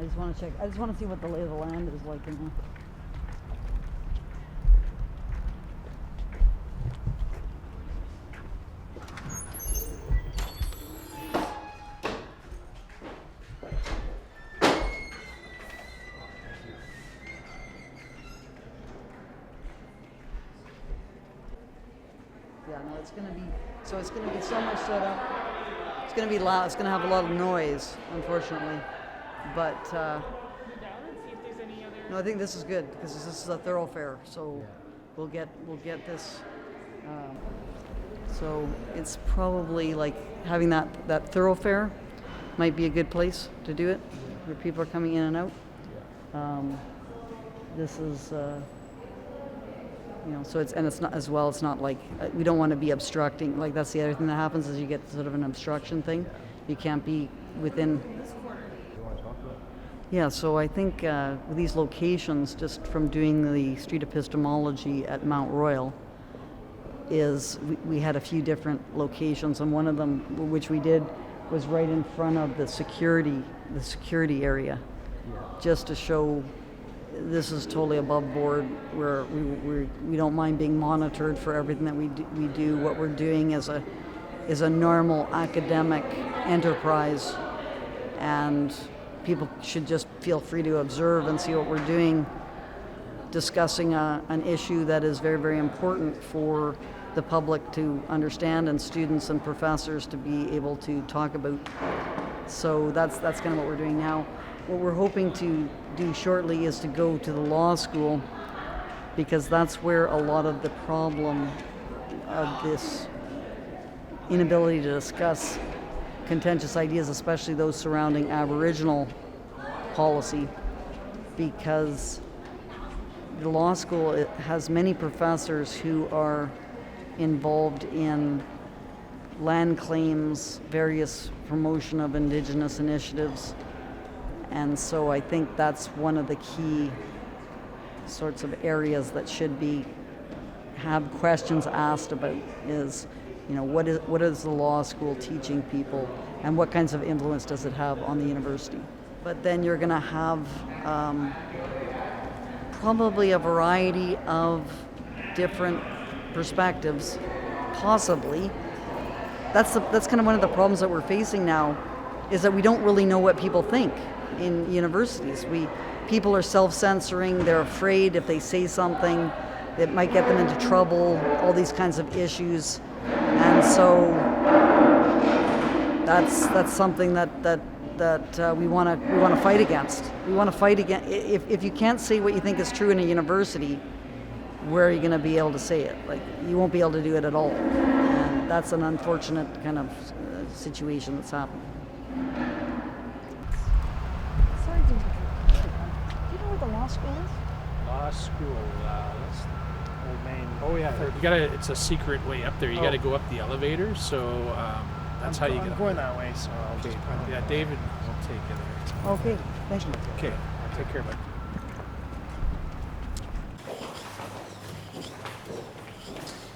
just want to check. I just want to see what the lay of the land is like in there. Yeah, no, it's going to be so much set up. It's going to be loud. It's going to have a lot of noise, unfortunately. But no, I think this is good because this is a thoroughfare. So we'll get this. So it's probably like having that thoroughfare might be a good place to do it, where people are coming in and out. This is. So it's not as well. It's not like we don't want to be obstructing. Like that's the other thing that happens is you get sort of an obstruction thing. You can't be within. Yeah. So I think with these locations, just from doing the street epistemology at Mount Royal, is we had a few different locations, and one of them, which we did, was right in front of the security area, just to show. This is totally above board, where we don't mind being monitored for everything that we do. What we're doing is a normal academic enterprise, and people should just feel free to observe and see what we're doing, discussing an issue that is very, very important for the public to understand and students and professors to be able to talk about. So that's kind of what we're doing now. What we're hoping to do shortly is to go to the law school, because that's where a lot of the problem of this inability to discuss contentious ideas, especially those surrounding Aboriginal policy, because the law school has many professors who are involved in land claims, various promotion of Indigenous initiatives. And so I think that's one of the key sorts of areas that should have questions asked about is, what is the law school teaching people, and what kinds of influence does it have on the university? But then you're going to have probably a variety of different perspectives, possibly. That's kind of one of the problems that we're facing now, is that we don't really know what people think. In universities, people are self-censoring. They're afraid if they say something, it might get them into trouble. All these kinds of issues, and so that's something that we want to fight against. We want to fight against. If you can't say what you think is true in a university, where are you going to be able to say it? Like, you won't be able to do it at all, and that's an unfortunate kind of situation that's happening. Law school is? Law school, that's old main. Oh yeah, it's a secret way up there. You got to go up the elevator, so that's how you get up. I'm going that way, so I'll just yeah, David will take you there. Okay, thank you. Okay, take care, bud.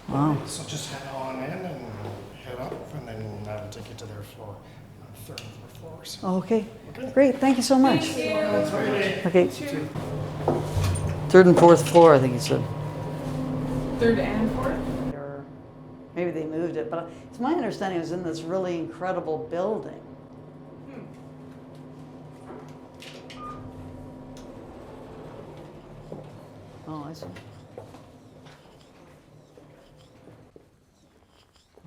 Wow. So just head on in and head up, and then that'll take you to their floor, third and fourth floors. Okay, great. Thank you so much. Okay. Third and fourth floor, I think you said. Third and fourth? Or maybe they moved it, but it's my understanding it was in this really incredible building. Oh, I see.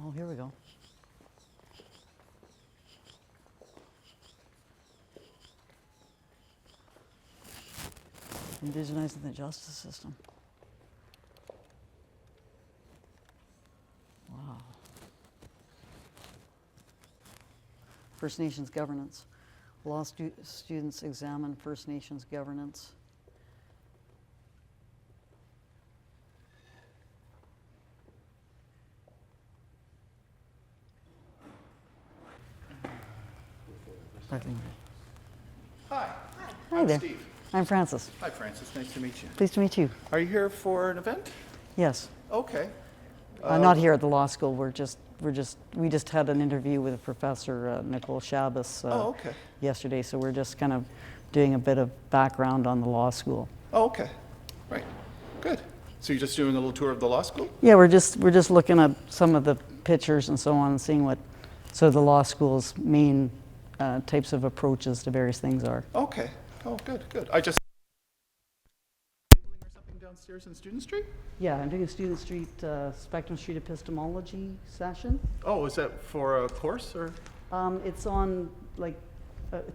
Oh, here we go. Indigenizing the justice system. Wow. First Nations governance. Law students examine First Nations governance. Hi. Hi there. Steve. I'm Francis. Hi, Francis. Nice to meet you. Pleased to meet you. Are you here for an event? Yes. Okay. Not here at the law school. We just had an interview with a professor, Nicole Shabbos, okay. yesterday. So we're just kind of doing a bit of background on the law school. Oh, okay. Right. Good. So you're just doing a little tour of the law school? Yeah, we're just looking at some of the pictures and so on and seeing what the law school's main types of approaches to various things are. Okay. Oh, good, good. I just tabling or something downstairs in Student Street? Yeah, I'm doing a Student Street, Spectrum Street Epistemology session. Oh, is that for a course or? It's on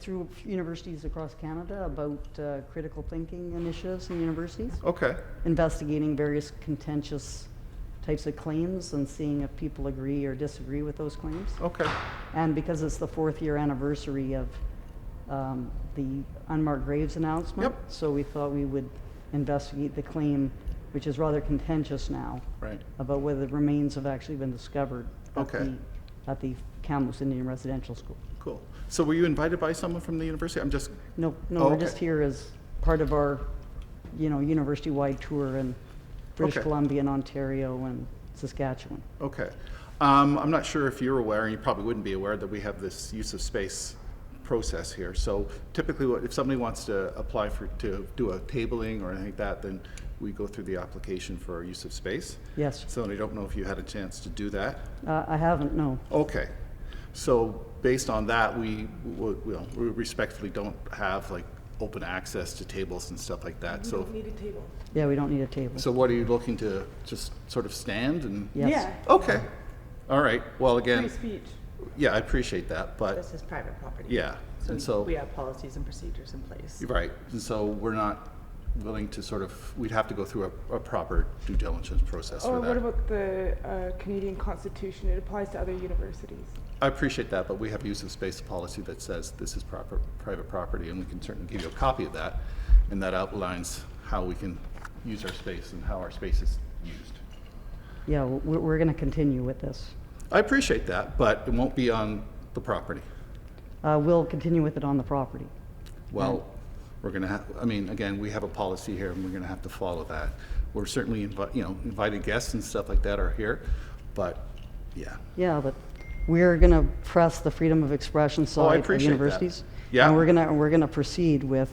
through universities across Canada about critical thinking initiatives in universities, Okay. investigating various contentious types of claims and seeing if people agree or disagree with those claims. Okay. And because it's the 4th year anniversary of the unmarked graves announcement, Yep. so we thought we would investigate the claim, which is rather contentious now, Right. about whether the remains have actually been discovered Okay. at the Kamloops Indian Residential School. Cool. So were you invited by someone from the university? I'm just, No, Oh, we're okay. just here as part of our, university-wide tour in British Okay. Columbia and Ontario and Saskatchewan. okay. I'm not sure if you're aware, and you probably wouldn't be aware, that we have this use of space process here. So typically, if somebody wants to apply to do a tabling or anything like that, then we go through the application for use of space. Yes, So I don't know if you had a chance to do that. I haven't, no. Okay. So based on that, we respectfully don't have like open access to tables and stuff like that. So, Need a table. Yeah, we don't need a table. so what are you looking to just sort of stand and? Yes. Yeah. Okay. All right. Well, Free again, speech. yeah, I appreciate that, but This is private property. yeah. And so, We have policies and procedures in place. right. And so we're not willing to sort of, we'd have to go through a proper due diligence process Or for what that. about the Canadian Constitution? It applies to other universities. I appreciate that, but we have use of space policy that says this is private property, and we can certainly give you a copy of that, and that outlines how we can use our space and how our space is used. Yeah, we're going to continue with this. I appreciate that, but it won't be on the property. We'll continue with it on the property. Well, we're going to have, I mean, again, we have a policy here, and we're going to have to follow that. We're certainly, invited guests and stuff like that are here, but, yeah. Yeah, but we're going to press the freedom of expression Oh, I side of appreciate that. universities. Yeah. And we're going to proceed with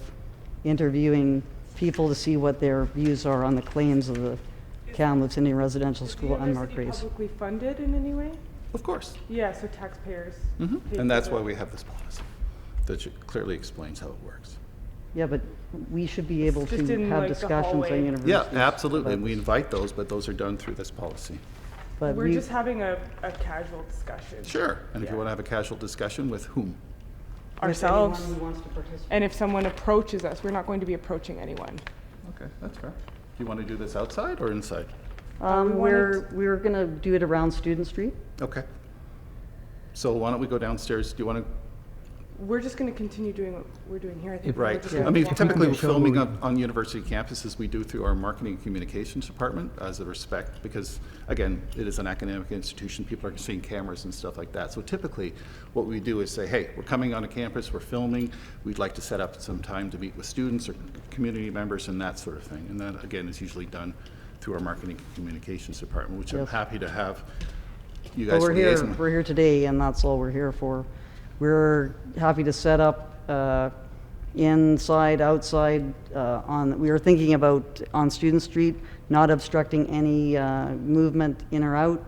interviewing people to see what their views are on the claims of the Kamloops Indian Residential School unmarked University graves. publicly funded in any way? Of course. Yeah, so taxpayers. pay And that's for why it. we have this policy that clearly explains how it works. Yeah, but we should be able Just to in, have like, the discussions on hallway. universities. Yeah, absolutely, and about we this. invite those, but those are done through this policy. But We're we- just having a casual discussion. Sure, and if you Yeah. want to have a casual discussion with whom? with Ourselves. anyone who wants to participate. And if someone approaches us, we're not going to be approaching anyone. Okay, that's fair. Do you want to do this outside or inside? we wanted We're going to do it around Student Street. Okay. So why don't we go downstairs? Do you want to? We're just going to continue doing what we're doing here. I think. We're Right. just Yeah. gonna I mean, walk typically around. we're filming on university campuses. We do through our marketing and communications department as a respect, because again, it is an academic institution. People are seeing cameras and stuff like that. So typically what we do is say, hey, we're coming on a campus, we're filming. We'd like to set up some time to meet with students or community members and that sort of thing. And that again is usually done through our marketing and communications department, which I'm Yes. happy to have you But guys we're here, liaison. we're here today, and that's all we're here for. We're happy to set up inside, outside, we were thinking about on Student Street, not obstructing any movement in or out,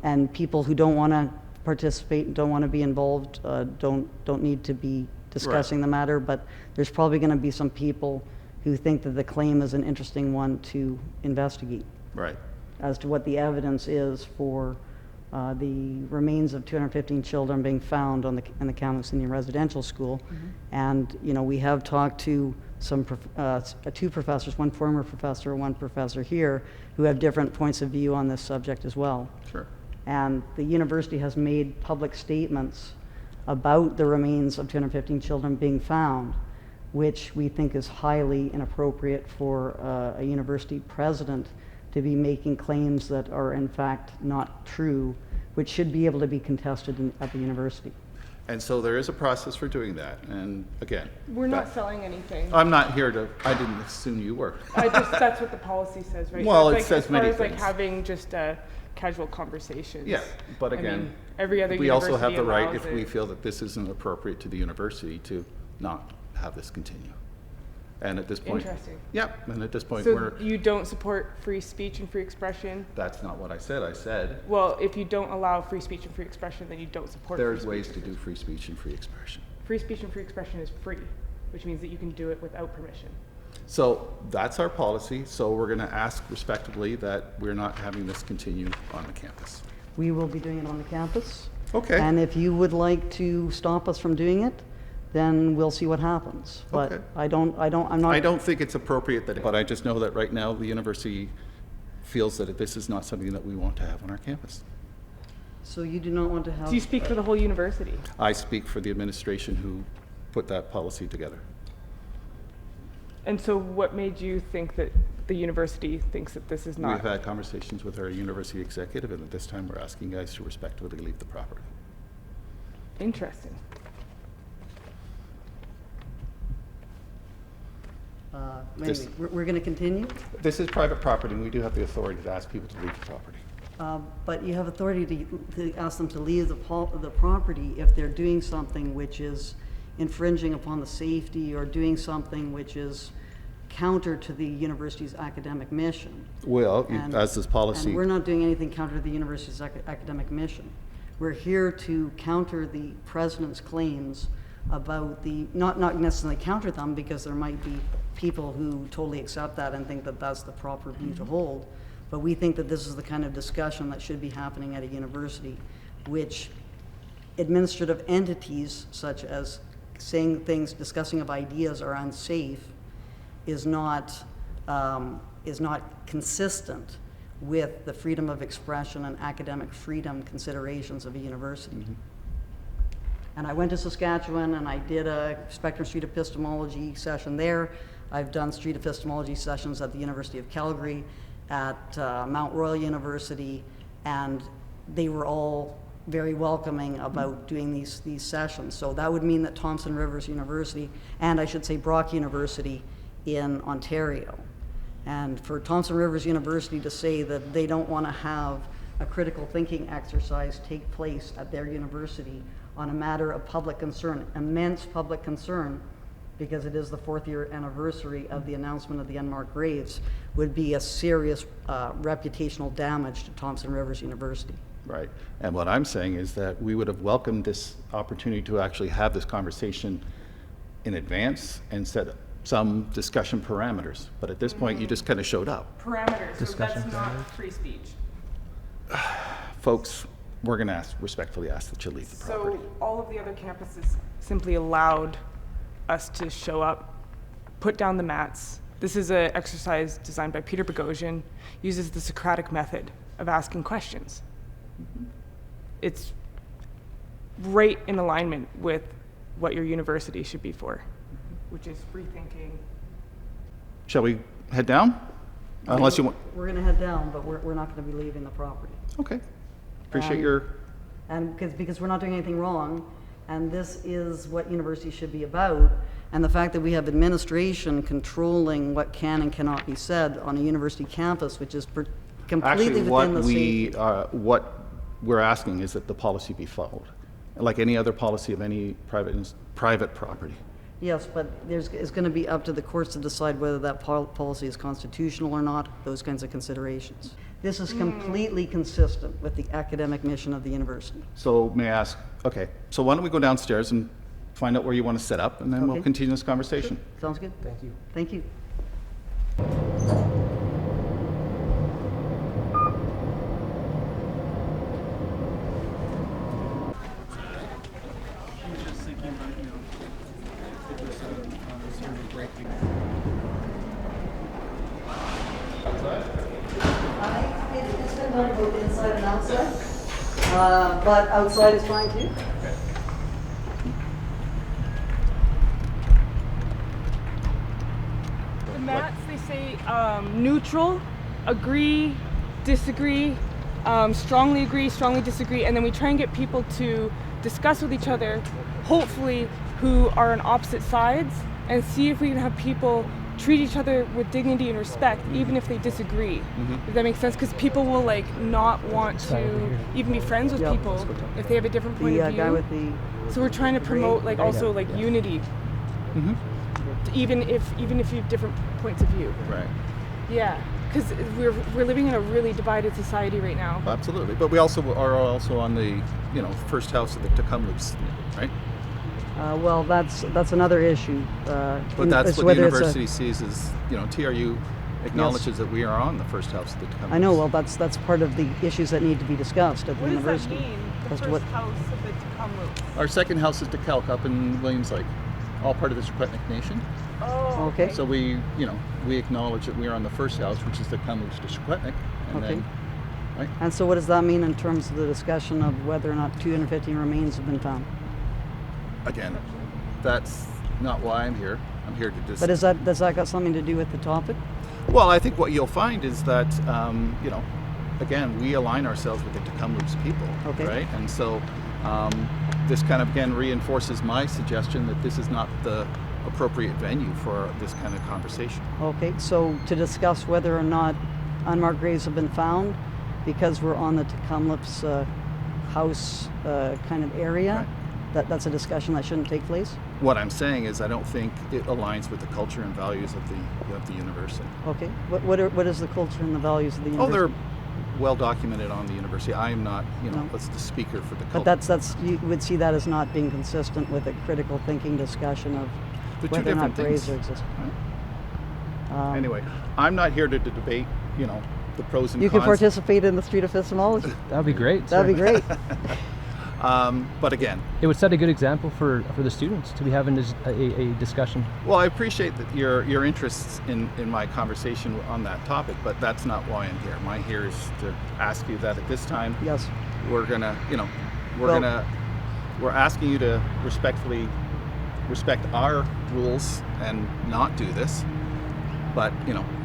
and people who don't want to participate, don't want to be involved, don't need to be discussing the matter, but there's probably going to be some people who think that the claim is an interesting one to investigate Right. as to what the evidence is for the remains of 215 children being found in the Kamloops Indian Residential School. And, we have talked to some, two professors, one former professor, one professor here, who have different points of view on this subject as well. Sure. And the university has made public statements about the remains of 215 children being found, which we think is highly inappropriate for a university president to be making claims that are in fact not true, which should be able to be contested at the university. And so there is a process for doing that. And again, We're not that- selling anything. I'm not here to, I didn't assume you were. That's what the policy says, right? Well, So it it's says many as far as things. like having just casual conversations. Yeah, but I mean, again, every other we also have university the right, allows if we it. feel that this isn't appropriate to the university, to not have this continue. And at this point, Interesting. Yep. And at this point, So you don't support free speech and free expression? that's not what I said. I said Well, if you don't allow free speech and free expression, then you don't support free there's speech ways and to free do free speech and free expression. Free speech and free expression is free, which means that you can do it without permission. So that's our policy. So we're going to ask respectfully that we're not having this continue on the campus. We will be doing it on the campus. Okay. And if you would like to stop us from doing it, then we'll see what happens. But Okay. I'm not. I don't think it's appropriate that, but I just know that right now the university feels that this is not something that we want to have on our campus. So you do not want to have. Do you speak for the whole university? I speak for the administration who put that policy together. And so what made you think that the university thinks that this is We've not? had conversations with our university executive, and at this time we're asking you guys to respectfully leave the property. Interesting. Anyway, This- we're going to continue. This is private property, and we do have the authority to ask people to leave the property. But you have authority to ask them to leave the property if they're doing something which is infringing upon the safety or doing something which is counter to the university's academic mission. Well, And- as this policy, And we're not doing anything counter to the university's academic mission. We're here to counter the president's claims about not necessarily counter them, because there might be people who totally accept that and think that that's the proper view to hold. But we think that this is the kind of discussion that should be happening at a university, which administrative entities such as saying things, discussing of ideas are unsafe is not consistent with the freedom of expression and academic freedom considerations of a university. And I went to Saskatchewan and I did a Spectrum Street Epistemology session there. I've done street epistemology sessions at the University of Calgary, at Mount Royal University, and they were all very welcoming about doing these sessions. So that would mean that Thompson Rivers University, and I should say Brock University in Ontario. And for Thompson Rivers University to say that they don't want to have a critical thinking exercise take place at their university on a matter of public concern, immense public concern, because it is the 4th year anniversary of the announcement of the unmarked graves, would be a serious reputational damage to Thompson Rivers University. right. And what I'm saying is that we would have welcomed this opportunity to actually have this conversation in advance and set some discussion parameters. But at this point, you just kind of showed up. Parameters, so that's not free speech. Folks, we're going to respectfully ask that you leave the property. So all of the other campuses simply allowed us to show up, put down the mats. This is an exercise designed by Peter Boghossian, uses the Socratic method of asking questions. It's right in alignment with what your university should be for, which is free thinking. Shall we head down? Unless you want, We're going to head down, but we're not going to be leaving the property. okay. Appreciate your, And because we're not doing anything wrong, and this is what university should be about, and the fact that we have administration controlling what can and cannot be said on a university campus, which is completely actually, within the safety. what we're asking is that the policy be followed, like any other policy of any private property. Yes, but it's going to be up to the courts to decide whether that policy is constitutional or not, those kinds of considerations. This is completely consistent with the academic mission of the university. So may I ask, okay, so why don't we go downstairs and find out where you want to set up, and then we'll Okay. continue this conversation. Sounds good? Thank you. Thank you. It's been done both inside and outside, but outside is fine too. The mats, they say neutral, agree, disagree, strongly agree, strongly disagree, and then we try and get people to discuss with each other, hopefully, who are on opposite sides, and see if we can have people treat each other with dignity and respect, even if they disagree. If that makes sense, because people will like not want to even be friends with Yep. people if they have a different point The of view. guy with the So we're trying to promote like also like unity even if you have different points of view. Right. Yeah, because we're living in a really divided society right now. Absolutely. But we also are also on the, first house of the Kamloops, right? Well, that's another issue. But that's what the university sees as, TRU acknowledges that we are on the first house of the Kamloops. I know. Well, that's part of the issues that need to be discussed at the What does university. that mean? The As to first what- house of the Kamloops. Our second house is DeKalb up in Williams Lake, all part of the Secwepemc Nation. Oh, Okay. So we acknowledge that we are on the first house, which is the Kamloops to Secwepemc, and Okay. then, right? And so what does that mean in terms of the discussion of whether or not 215 remains have been found? Again, that's not why I'm here. I'm here to just. But does that got something to do with the topic? Well, I think what you'll find is that, again, we align ourselves with the Kamloops people, Okay. right? And so this kind of, again, reinforces my suggestion that this is not the appropriate venue for this kind of conversation. Okay, so to discuss whether or not unmarked graves have been found, because we're on the Kamloops house kind of area, that's a discussion that shouldn't take place? What I'm saying is I don't think it aligns with the culture and values of the university. Okay, what is the culture and the values of the Oh, university? they're well documented on the university. I am not, No. what's the speaker for the But culture. that's you would see that as not being consistent with a critical thinking discussion of They're two whether or not different graves things. exist. Anyway, I'm not here to debate, the pros and You cons. can participate in the street epistemology. That would be great. That'd be great. But again, It would set a good example for the students to be having a discussion. well, I appreciate that your interest in my conversation on that topic, but that's not why I'm here. My here is to ask you that at this time, Yes. we're gonna, we're asking you to respectfully respect our rules and not do this. But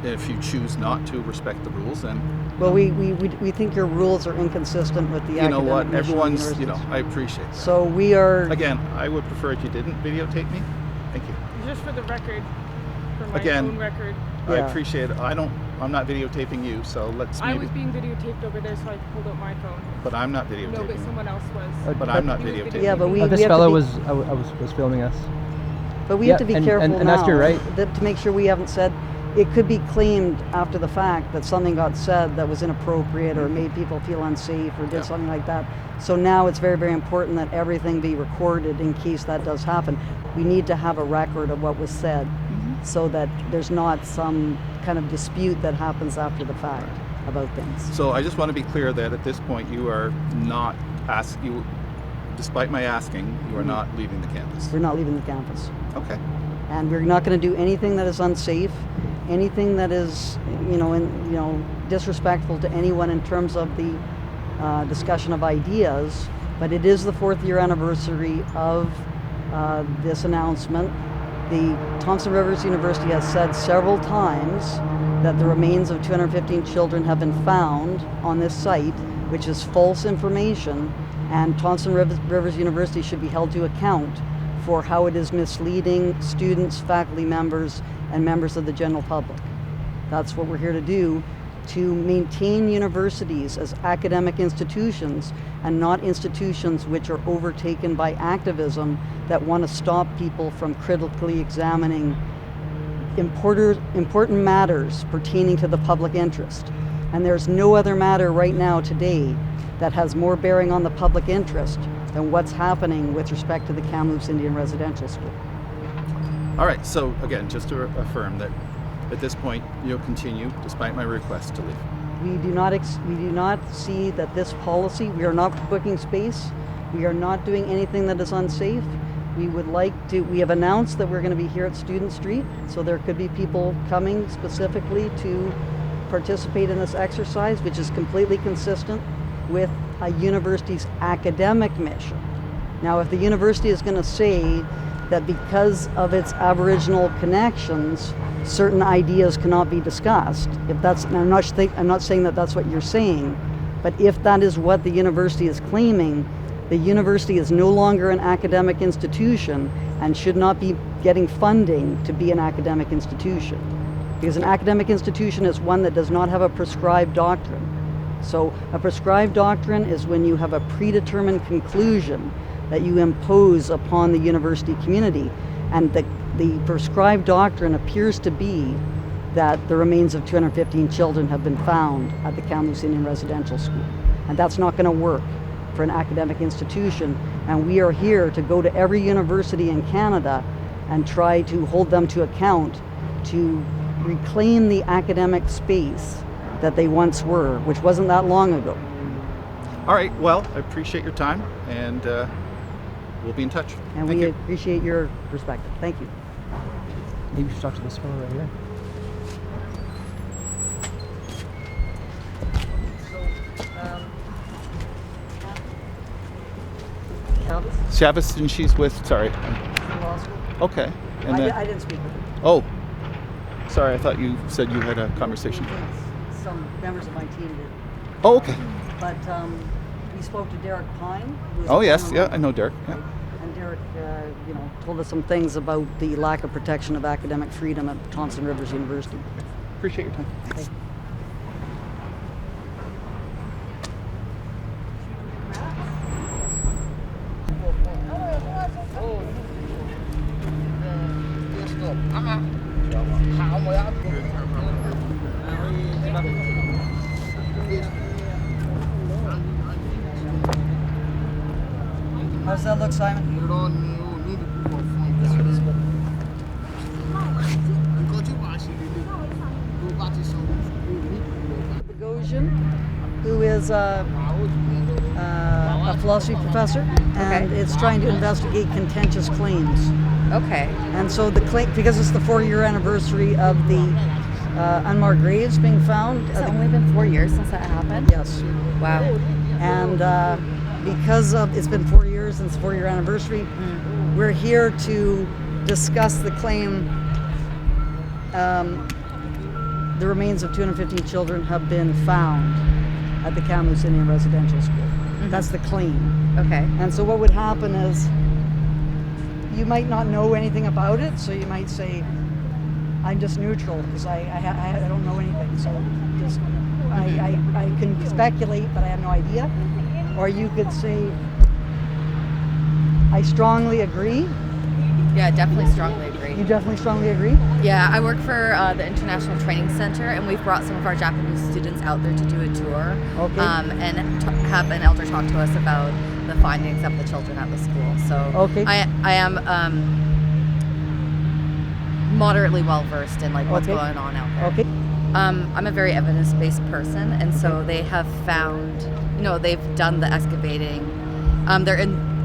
if you choose not to respect the rules, then Well, we think your rules are inconsistent with the you know academic what, mission of everyone's, universities. I appreciate that. So we are. Again, I would prefer if you didn't videotape me. Thank you. Just for the record, for my Again, own record. I Yeah. appreciate it. I'm not videotaping you, so let's I maybe. was being videotaped over there, so I pulled out my phone. But I'm not videotaping. No, but you. someone else was. But I'm not He was videotaping. Yeah, but we This have fellow to be, was filming us. But we yeah, have to be and- careful and now that's your right. to make sure we haven't said. It could be claimed after the fact that something got said that was inappropriate or made people feel unsafe or did Yeah. something like that. So now it's very, very important that everything be recorded in case that does happen. We need to have a record of what was said so that there's not some kind of dispute that happens after the fact about things. So I just want to be clear that at this point you are not despite my asking, you are not leaving the campus. We're not leaving the campus. Okay. And we're not going to do anything that is unsafe, anything that is, disrespectful to anyone in terms of the discussion of ideas. But it is the 4th year anniversary of this announcement. The Thompson Rivers University has said several times that the remains of 215 children have been found on this site, which is false information, and Thompson Rivers University should be held to account for how it is misleading students, faculty members, and members of the general public. That's what we're here to do, to maintain universities as academic institutions and not institutions which are overtaken by activism that want to stop people from critically examining important matters pertaining to the public interest. And there's no other matter right now today that has more bearing on the public interest than what's happening with respect to the Kamloops Indian Residential School. All right. So again, just to affirm that at this point you'll continue despite my request to leave. We do not see that this policy, we are not booking space, we are not doing anything that is unsafe. We have announced that we're going to be here at Student Street, so there could be people coming specifically to participate in this exercise, which is completely consistent with a university's academic mission. Now, if the university is going to say that because of its Aboriginal connections, certain ideas cannot be discussed, I'm not saying that that's what you're saying, but if that is what the university is claiming, the university is no longer an academic institution and should not be getting funding to be an academic institution. Because an academic institution is one that does not have a prescribed doctrine. So a prescribed doctrine is when you have a predetermined conclusion that you impose upon the university community. And the prescribed doctrine appears to be that the remains of 215 children have been found at the Kamloops Indian Residential School. And that's not going to work for an academic institution. And we are here to go to every university in Canada and try to hold them to account to reclaim the academic space that they once were, which wasn't that long ago. All right, well, I appreciate your time, and we'll be in touch. And Thank we you. appreciate your perspective. Thank you. Maybe we should talk to this fellow right here. Chavez, and she's with, sorry. Law school. Okay. And then, I didn't speak with her. oh, sorry, I thought you said you had a conversation. Some members of my team did. Oh, okay. But we spoke to Derek Pine. who's Oh, a yes, former- yeah, I know Derek. Yeah. And Derek, told us some things about the lack of protection of academic freedom at Thompson Rivers University. Appreciate your time. Okay. How's that look, Simon? Bogosian, who is a philosophy professor, and Okay. it's trying to investigate contentious claims. Okay. And so the claim, because it's the 4-year anniversary of the unmarked graves being found. Has it only been 4 years since that happened? Yes. Wow. And because of it's been 4 years since the 4-year anniversary, we're here to discuss the claim. The remains of 215 children have been found at the Kamloops Indian Residential School. That's the claim. Okay. And so what would happen is you might not know anything about it, so you might say, I'm just neutral because I don't know anything. So just I can speculate, but I have no idea. Or you could say, I strongly agree. Yeah, definitely strongly agree. You definitely strongly agree? Yeah, I work for the International Training Center, and we've brought some of our Japanese students out there to do a tour. Okay. And have an elder talk to us about the findings of the children at the school. So Okay. I am moderately well versed in like what's Okay. going on out there. Okay. I'm a very evidence-based person, and so they have found, they've done the excavating.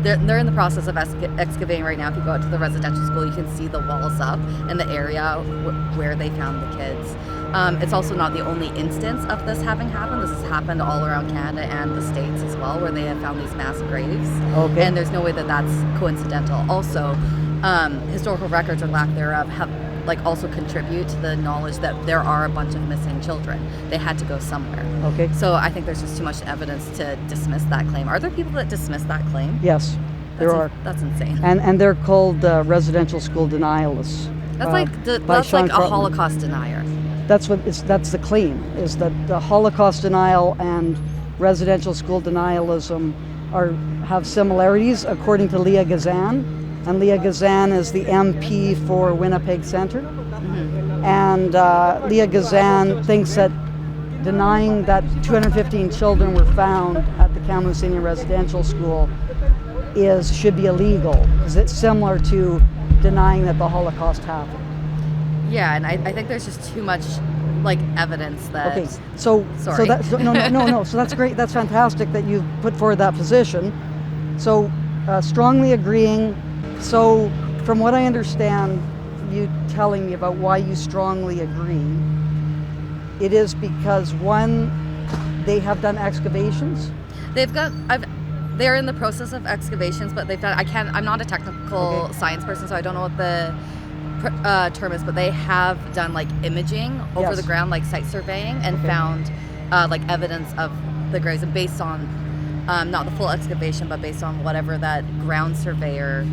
They're in the process of excavating right now. If you go out to the residential school, you can see the walls up in the area where they found the kids. It's also not the only instance of this having happened. This has happened all around Canada and the States as well, where they have found these mass graves. Okay. And there's no way that that's coincidental. Also, historical records or lack thereof have also contribute to the knowledge that there are a bunch of missing children. They had to go somewhere. Okay. So I think there's just too much evidence to dismiss that claim. Are there people that dismiss that claim? Yes, there are. That's insane. And they're called residential school denialists. That's by that's Sean like a Crotton. Holocaust denier. That's the claim, is that the Holocaust denial and residential school denialism have similarities, according to Leah Gazan. And Leah Gazan is the MP for Winnipeg Centre. And Leah Gazan thinks that denying that 215 children were found at the Kamloops Indian Residential School should be illegal, because it's similar to denying that the Holocaust happened. Yeah, and I think there's just too much evidence that. Okay, so Sorry. No. So that's great. That's fantastic that you've put forward that position. So strongly agreeing. So from what I understand, you telling me about why you strongly agree, it is because one, they have done excavations. They're in the process of excavations, but they've done. I'm not a technical science person, so I don't know what the term is, but they have done imaging over Yes. the ground, site surveying, and found evidence of the graves, and based on not the full excavation, but based on whatever that ground surveyor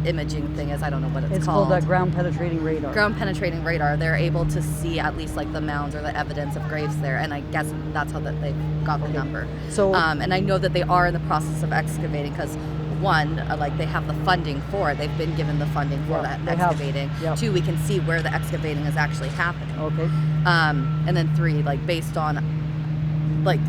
imaging thing is. I don't know what It's called ground penetrating radar. Ground penetrating radar. They're able to see at least the mounds or the evidence of graves there, and I guess that's how that they got the number. So- and I know that they are in the process of excavating, because one, like they have the funding for it. They've been given the funding for that they have. excavating. Yep. 2, we can see where the excavating is actually happening. Okay. And then 3, like based on, like,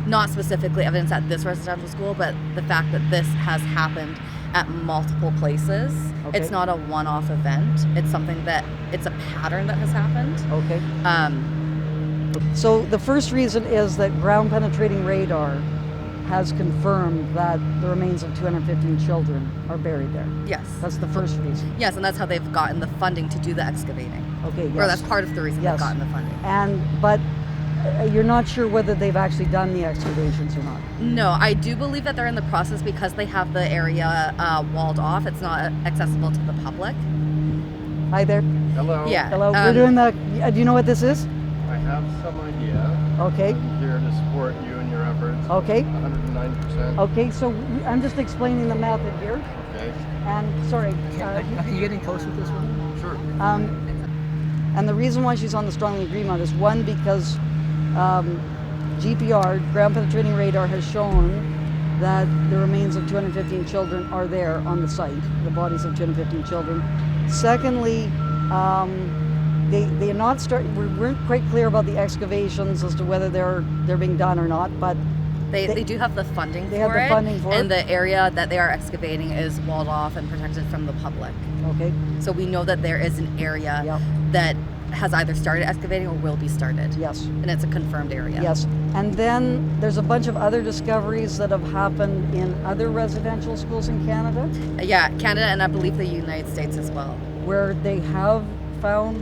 not specifically evidence at this residential school, but the fact that this has happened at multiple places. Okay. It's not a one-off event. It's something that, it's a pattern that has happened. Okay. So the first reason is that ground penetrating radar has confirmed that the remains of 215 children are buried there. Yes. That's the first reason. Yes, and that's how they've gotten the funding to do the excavating. Okay, yes. Or that's part of the reason Yes. they've gotten the funding. But you're not sure whether they've actually done the excavations or not. No, I do believe that they're in the process because they have the area walled off. It's not accessible to the public. Hi there. Hello. Yeah. Hello. We're doing the. Do you know what this is? I have some idea. Okay. I'm here to support you in your efforts. Okay. 109%. Okay. So I'm just explaining the method here. Okay. And sorry. Can you get in close with this one? Sure. And the reason why she's on the strongly agree mode is one, because GPR, ground penetrating radar, has shown that the remains of 215 children are there on the site, the bodies of 215 children. Secondly, they are not we weren't quite clear about the excavations as to whether they're being done or not, but They do have the funding They for have the it, funding for and it. the area that they are excavating is walled off and protected from the public. okay, So we know that there is an area Yep. that has either started excavating or will be started. yes. And it's a confirmed area. Yes, and then there's a bunch of other discoveries that have happened in other residential schools in Canada Yeah, Canada and I believe the United States as well. where they have found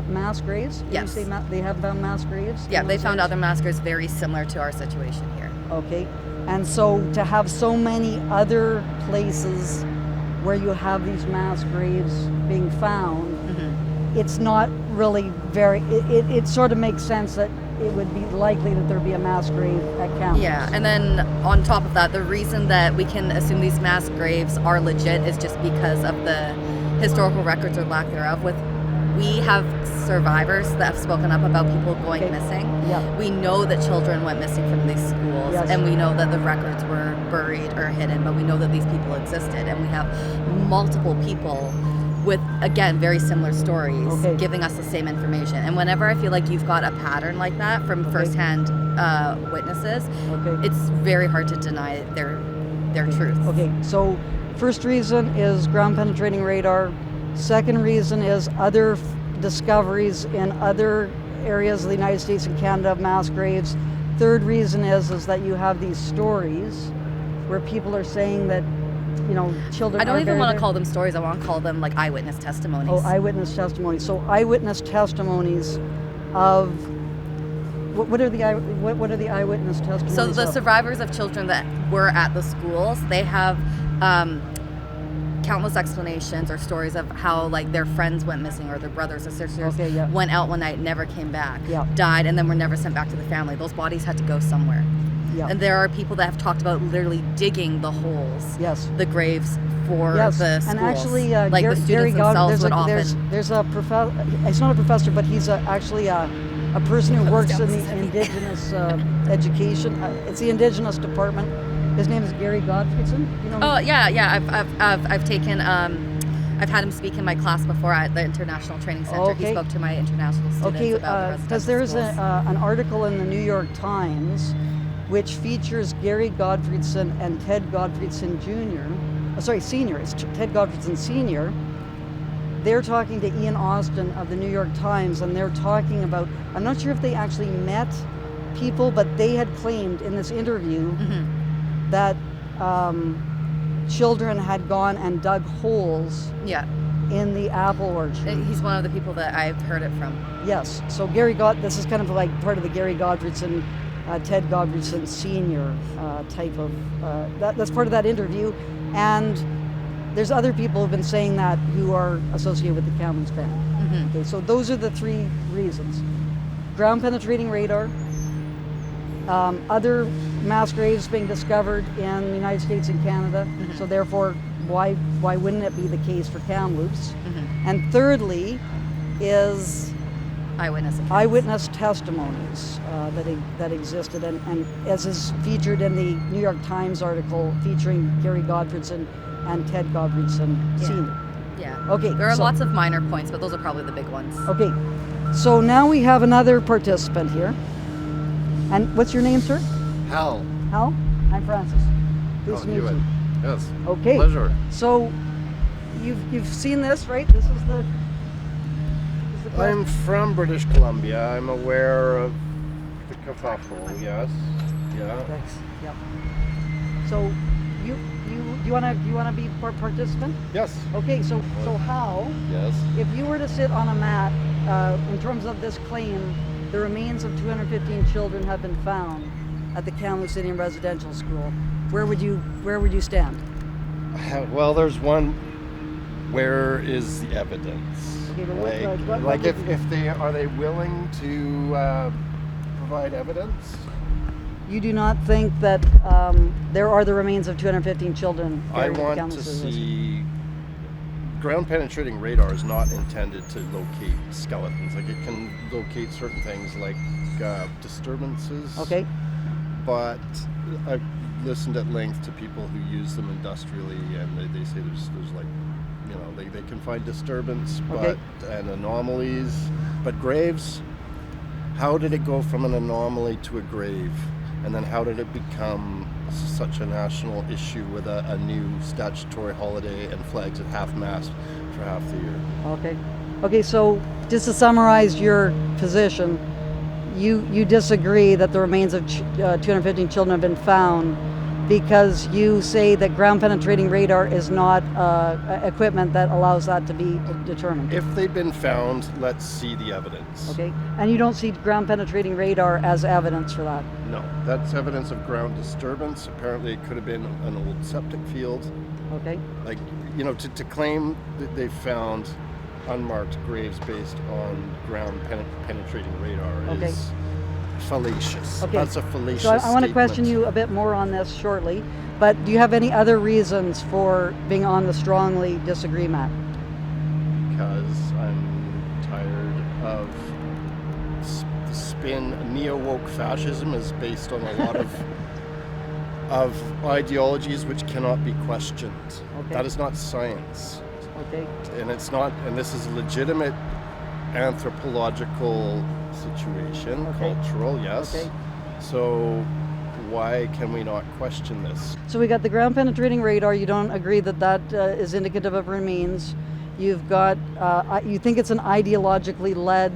mass graves. Did Yes. you say they have found mass graves? Yeah, in they those found areas? other mass graves very similar to our situation here. Okay, and so to have so many other places where you have these mass graves being found, it's not really very, it sort of makes sense that it would be likely that there'd be a mass grave at Kamloops. Yeah, and then on top of that, the reason that we can assume these mass graves are legit is just because of the historical records or lack thereof. We have survivors that have spoken up about people going Okay. missing. Yeah. We know that children went missing from these schools, Yes. and we know that the records were buried or hidden, but we know that these people existed, and we have multiple people with, again, very similar stories Okay. giving us the same information. And whenever I feel like you've got a pattern like that from firsthand witnesses, Okay. it's very hard to deny their truth. Okay, so first reason is ground penetrating radar. Second reason is other discoveries in other areas of the United States and Canada of mass graves. Third reason is that you have these stories where people are saying that, children I don't are even buried want to there. call them stories. I want to call them like eyewitness testimonies. Oh, eyewitness testimonies. So eyewitness testimonies of what are the eyewitness testimonies? So the of? survivors of children that were at the schools, they have countless explanations or stories of how like their friends went missing or their brothers or sisters Okay, yeah. went out one night, never came back, Yeah. died, and then were never sent back to the family. Those bodies had to go somewhere. Yeah. And there are people that have talked about literally digging the holes, Yes. the graves for Yes, the schools. and actually, like Gary the students themselves would often. there's a professor. It's not a professor, but he's actually a person who works in the Mississippi. Indigenous education. It's the Indigenous department. His name is Gary Godfredson. You know him? Oh yeah. I've taken. I've had him speak in my class before at the International Training Center. He Okay. spoke to my international students Okay, about the because residential there's schools. an article in the New York Times which features Gary Godfredson and Ted Godfredson Senior. It's Ted Godfredson Senior. They're talking to Ian Austin of the New York Times, and they're talking about, I'm not sure if they actually met people, but they had claimed in this interview that children had gone and dug holes Yeah, in the apple orchard. he's one of the people that I've heard it from. Yes, so this is kind of like part of the Gary Godfredson, Ted Godfredson Senior type of, that's part of that interview. And there's other people who've been saying that who are associated with the Kamloops Band. Okay, so those are the three reasons. Ground penetrating radar, other mass graves being discovered in the United States and Canada, so therefore why wouldn't it be the case for Kamloops? And thirdly is eyewitness testimonies that existed, and as is featured in the New York Times article featuring Gary Godfredson and Ted Godfredson Sr. Yeah. Okay. There are lots of minor points, but those are probably the big ones. Okay. So now we have another participant here. And what's your name, sir? Hal. Hal? I'm Francis. Pleased to meet you. Yes. Okay. Pleasure. So you've seen this, right? This is the I'm from British Columbia. I'm aware of the kerfuffle, yes. Yeah. Thanks. Yep. So you wanna be participant? Yes. Okay. So Hal, Yes. if you were to sit on a mat, in terms of this claim, the remains of 215 children have been found at the Kamloops Indian Residential School. Where would you stand? Well, there's one. Where is the evidence? Okay, but Like if they are they willing to provide evidence? You do not think that there are the remains of 215 children? I buried at the want to Kamloops Reservation? see. Ground penetrating radar is not intended to locate skeletons. Like it can locate certain things like disturbances. Okay. But I've listened at length to people who use them industrially, and they say there's like, you know, they can find disturbance, Okay. and anomalies. But graves, how did it go from an anomaly to a grave? And then how did it become such a national issue with a new statutory holiday and flags at half-mast for half the year? Okay. Okay, so just to summarize your position, you disagree that the remains of 215 children have been found because you say that ground penetrating radar is not equipment that allows that to be determined. If they've been found, let's see the evidence. Okay, and you don't see ground penetrating radar as evidence for that? No, that's evidence of ground disturbance. Apparently it could have been an old septic field. Okay. Like, you know, to claim that they found unmarked graves based on ground penetrating radar is fallacious. Okay. That's a fallacious So I want to question statement. you a bit more on this shortly, but do you have any other reasons for being on the strongly disagree mat? Because I'm tired of the spin. Neo-woke fascism is based on a lot of ideologies which cannot be questioned. Okay. That is not science. Okay. And it's not, and this is a legitimate anthropological situation, Okay. cultural, yes. Okay. So why can we not question this? So we got the ground penetrating radar. You don't agree that that is indicative of remains. You've got, you think it's an ideologically led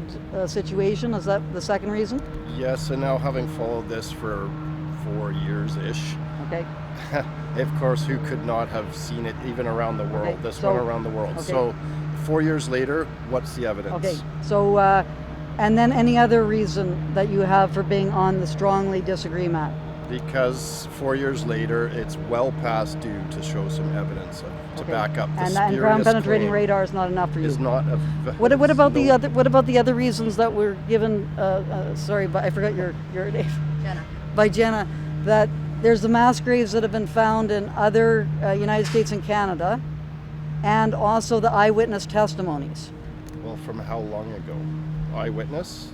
situation. Is that the second reason? Yes, and now having followed this for 4 years-ish, Okay. of course, who could not have seen it even around the world, Okay, this so- one around the world. okay. So 4 years later, what's the evidence? Okay. So, and then any other reason that you have for being on the strongly disagree mat? Because 4 years later, it's well past due to show some evidence to Okay. back up the And spurious ground penetrating claim. about is not enough for you. Is not a. What about no- the other? What about the other reasons that were given? Sorry, but I forgot your name. Jenna. By Jenna, that there's the mass graves that have been found in other United States and Canada, and also the eyewitness testimonies. Well, from how long ago? Eyewitness?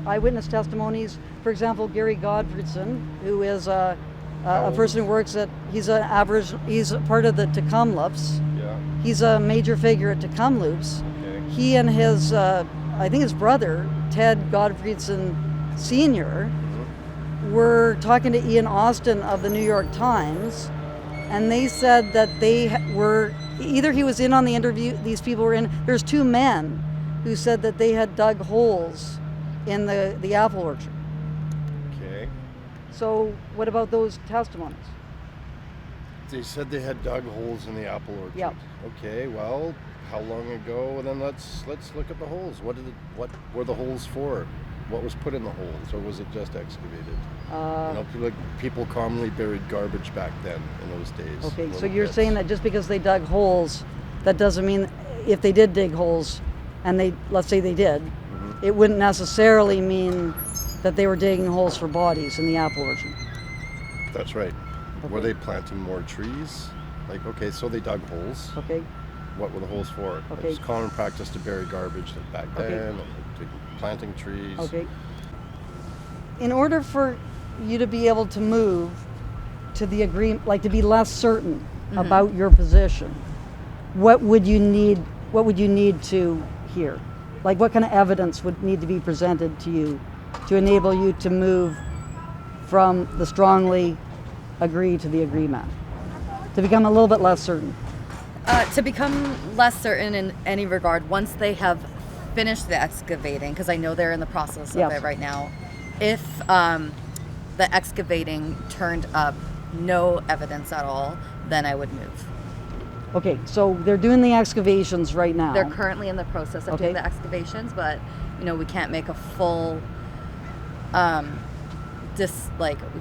Eyewitness testimonies. For example, Gary Godfredson, who is a person who works at. He's part of the Kamloops. Yeah. He's a major figure at Kamloops. Okay. He and his, I think his brother, Ted Godfredson Sr., were talking to Ian Austin of the New York Times, and they said that they were, either he was in on the interview, these people were in, there's two men who said that they had dug holes in the apple orchard. Okay. So what about those testimonies? They said they had dug holes in the apple orchard. Yep. Okay. Well, how long ago? And then let's look at the holes. What were the holes for? What was put in the holes, or was it just excavated? People commonly buried garbage back then in those days. Okay, so Little you're bits. saying that just because they dug holes, that doesn't mean if they did dig holes, and let's say they did, it wouldn't necessarily mean that they were digging holes for bodies in the apple orchard. That's right. Okay. Were they planting more trees? Like, okay, so they dug holes. Okay. What were the holes for? Okay. It was common practice to bury garbage back Okay. then, and to planting trees. Okay. In order for you to be able to move to the agreement, like to be less certain about your position, what would you need? What would you need to hear? Like, what kind of evidence would need to be presented to you to enable you to move from the strongly agree to the agreement, to become a little bit less certain? To become less certain in any regard, once they have finished the excavating, because I know they're in the process of it right now, if the excavating turned up no evidence at all, then I would move. Okay, so they're doing the excavations right now. They're currently in the process of doing the excavations, but we can't make a full we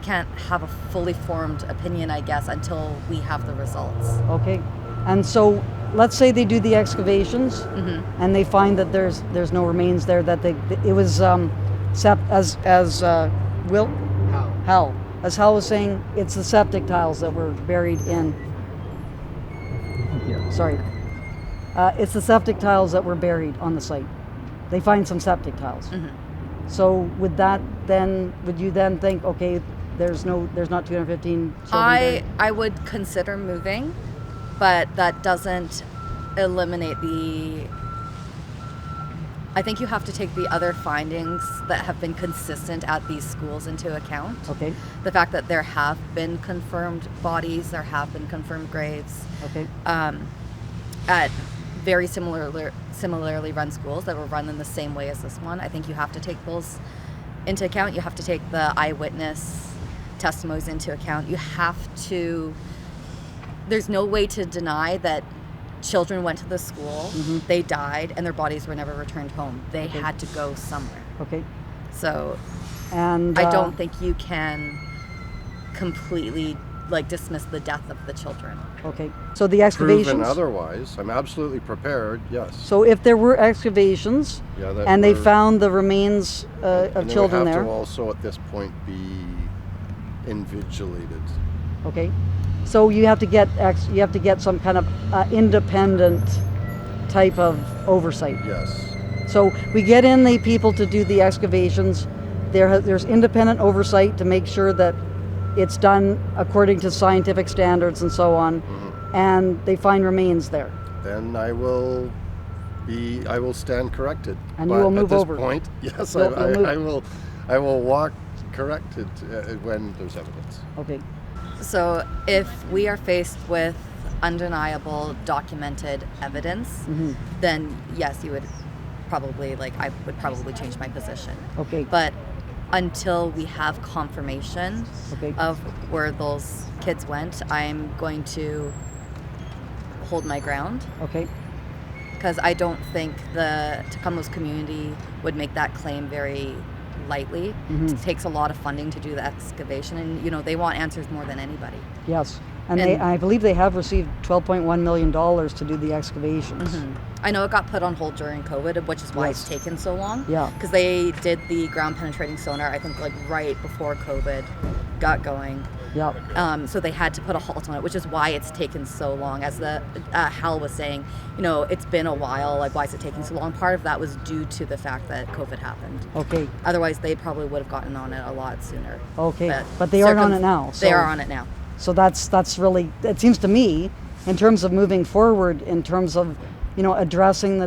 can't have a fully formed opinion, I guess, until we have the results. Okay, and so let's say they do the excavations and they find that there's no remains there, that it was as Hal was saying, it's the septic tiles that were buried in. Sorry, it's the septic tiles that were buried on the site. They find some septic tiles. So would you then think, okay, there's not 215 children there? I would consider moving, but that doesn't eliminate I think you have to take the other findings that have been consistent at these schools into account. Okay. The fact that there have been confirmed bodies, there have been confirmed graves. Okay. At very similarly run schools that were run in the same way as this one. I think you have to take those into account. You have to take the eyewitness testimonies into account. There's no way to deny that children went to the school, they died, and their bodies were never returned home. They had to go somewhere. Okay. So, and I don't think you can completely dismiss the death of the children. Okay. So the excavations. Proven otherwise, I'm absolutely prepared. Yes. So if there were excavations, and they found the remains of children there, there, would have to also at this point be invigilated. Okay. So you have to get some kind of independent type of oversight. Yes. So we get in the people to do the excavations. There's independent oversight to make sure that it's done according to scientific standards and so on, and they find remains there. Then I will stand corrected. And you will move over. At this point, yes, I will walk corrected when there's evidence. Okay. So if we are faced with undeniable documented evidence, then yes, you would probably I would probably change my position. Okay. But until we have confirmation of where those kids went, I'm going to hold my ground. Okay. Because I don't think the Kamloops community would make that claim very lightly. It takes a lot of funding to do the excavation, and they want answers more than anybody. Yes, and I believe they have received $12.1 million to do the excavations. I know it got put on hold during COVID, which is why it's taken so long. Yeah. Because they did the ground penetrating sonar, I think, right before COVID got going. Yeah. So they had to put a halt on it, which is why it's taken so long. As the Hal was saying, it's been a while. Why is it taking so long? Part of that was due to the fact that COVID happened. Okay. Otherwise, they probably would have gotten on it a lot sooner. Okay. But they aren't on it now. They are on it now. So that's really, it seems to me, in terms of moving forward, in terms of addressing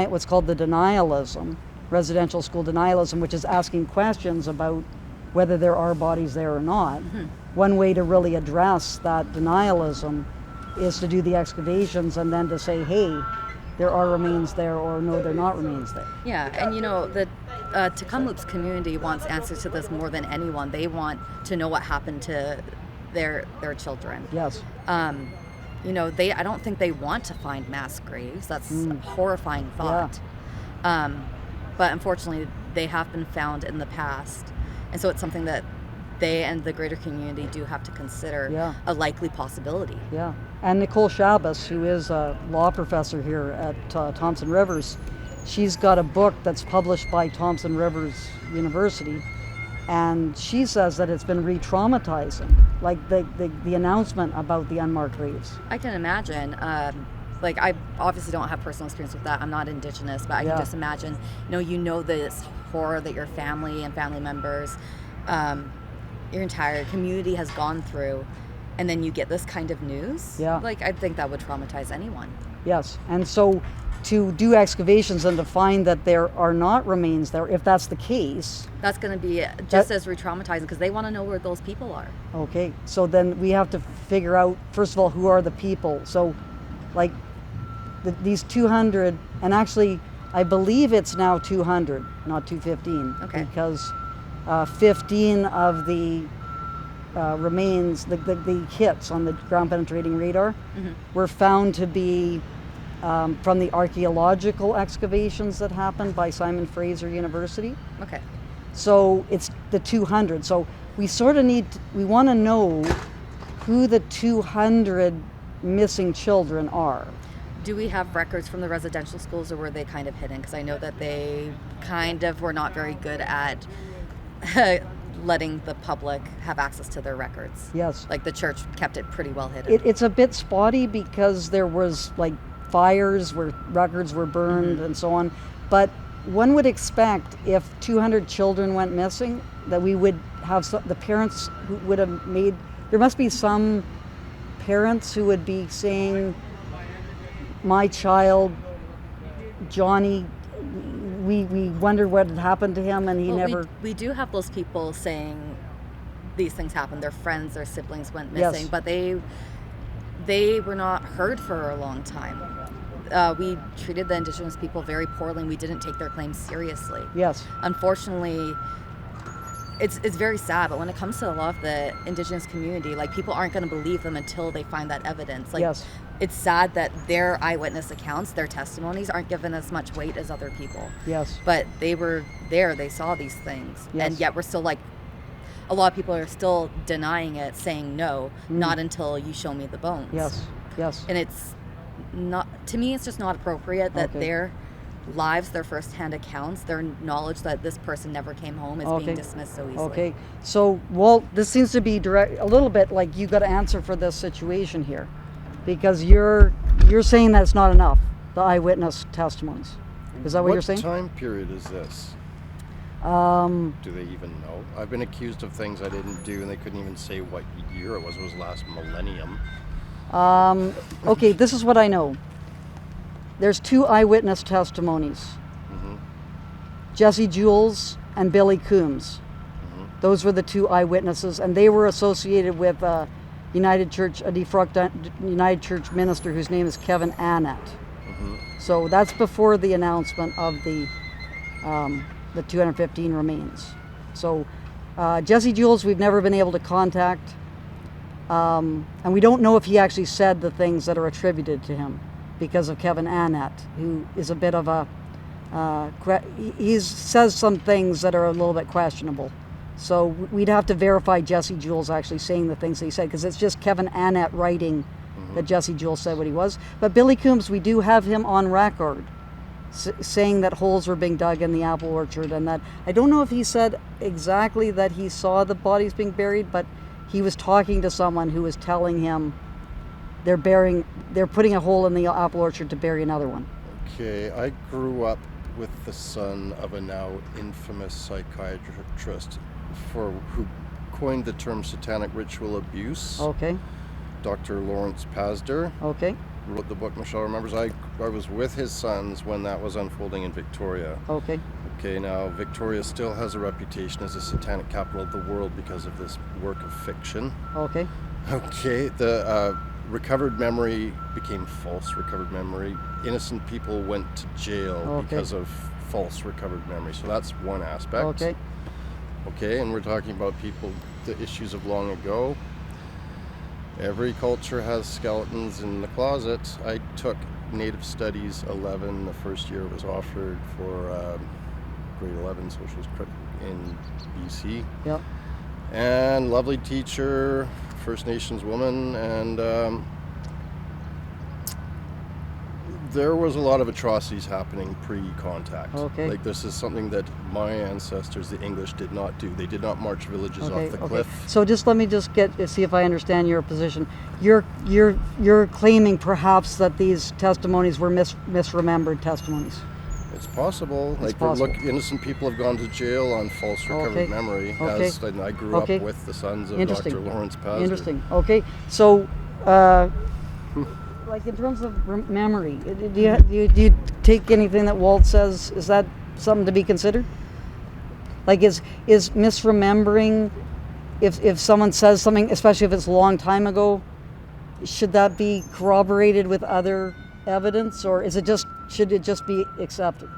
what's called the denialism, residential school denialism, which is asking questions about whether there are bodies there or not. One way to really address that denialism is to do the excavations and then to say, hey, there are remains there, or no, they're not remains there. Yeah, and the Kamloops community wants answers to this more than anyone. They want to know what happened to their children. Yes. I don't think they want to find mass graves. That's a horrifying thought. Yeah. But unfortunately, they have been found in the past. And so it's something that they and the greater community do have to consider a likely possibility. Yeah. And Nicole Shabbos, who is a law professor here at Thompson Rivers, she's got a book that's published by Thompson Rivers University, and she says that it's been re-traumatizing, like the announcement about the unmarked graves. I can imagine. like, I obviously don't have personal experience with that. I'm not Indigenous, but I can just imagine, you know this horror that your family and family members, your entire community has gone through, and then you get this kind of news. Yeah. Like, I think that would traumatize anyone. Yes, and so to do excavations and to find that there are not remains there, if that's the case. That's going to be just as re-traumatizing, because they want to know where those people are. Okay, so then we have to figure out, first of all, who are the people. So, like, these 200, and actually, I believe it's now 200, not 215. Okay. Because 15 of the remains, the hits on the ground penetrating radar, were found to be from the archaeological excavations that happened by Simon Fraser University. Okay. So it's the 200. So we sort of we want to know who the 200 missing children are. Do we have records from the residential schools, or were they kind of hidden? Because I know that they kind of were not very good at letting the public have access to their records. Yes. Like, the church kept it pretty well hidden. It's a bit spotty because there was like fires where records were burned and so on. But one would expect if 200 children went missing that we would have the parents who would have made, there must be some parents who would be saying, my child, Johnny, we wondered what had happened to him and he never... We do have those people saying these things happened. Their friends, their siblings went missing, but they were not heard for a long time. We treated the Indigenous people very poorly, and we didn't take their claims seriously. Yes. Unfortunately, it's very sad, but when it comes to a lot of the Indigenous community, like, people aren't going to believe them until they find that evidence. Like, it's sad that their eyewitness accounts, their testimonies, aren't given as much weight as other people. Yes. But they were there, they saw these things, and yet we're still, like, a lot of people are still denying it, saying no, not until you show me the bones. Yes, yes. And it's not, to me, it's just not appropriate that their lives, their first-hand accounts, their knowledge that this person never came home is being dismissed so easily. Okay, so, Walt, this seems to be a little bit like you got to answer for this situation here, because you're saying that's not enough, the eyewitness testimonies. Is that what you're saying? What time period is this? Do they even know? I've been accused of things I didn't do, and they couldn't even say what year it was. It was last millennium. Okay, this is what I know. There's 2 eyewitness testimonies. Jesse Jules and Billy Coombs. Those were the 2 eyewitnesses, and they were associated with a defunct United Church minister whose name is Kevin Annett. So that's before the announcement of the 215 remains. So Jesse Jules, we've never been able to contact, and we don't know if he actually said the things that are attributed to him because of Kevin Annett, who is a bit of a, he says some things that are a little bit questionable. So we'd have to verify Jesse Jules actually saying the things that he said, because it's just Kevin Annett writing that Jesse Jules said what he was. But Billy Coombs, we do have him on record saying that holes were being dug in the apple orchard, and that I don't know if he said exactly that he saw the bodies being buried, but he was talking to someone who was telling him they're putting a hole in the apple orchard to bury another one. Okay, I grew up with the son of a now infamous psychiatrist who coined the term satanic ritual abuse. Okay. Dr. Lawrence Pasder. Okay. Wrote the book Michelle remembers. I was with his sons when that was unfolding in Victoria. Okay. Okay, now Victoria still has a reputation as a satanic capital of the world because of this work of fiction. Okay. Okay, the recovered memory became false recovered memory. Innocent people went to jail because of false recovered memory. So that's one aspect. Okay. Okay, and we're talking about the issues of long ago. Every culture has skeletons in the closet. I took Native Studies 11 the first year it was offered for grade 11 social in BC. Yep. And lovely teacher, First Nations woman, and There was a lot of atrocities happening pre-contact. Okay. Like this is something that my ancestors, the English, did not do. They did not march villages off the cliff. So let me see if I understand your position. You're claiming perhaps that these testimonies were misremembered testimonies. It's possible. It's possible. Innocent people have gone to jail on false recovered memory. Okay. And I grew up with the sons of Dr. Lawrence Pazder. Interesting. Okay. So, like in terms of memory, do you take anything that Walt says? Is that something to be considered? Like, is misremembering, if someone says something, especially if it's a long time ago, should that be corroborated with other evidence, or should it just be accepted?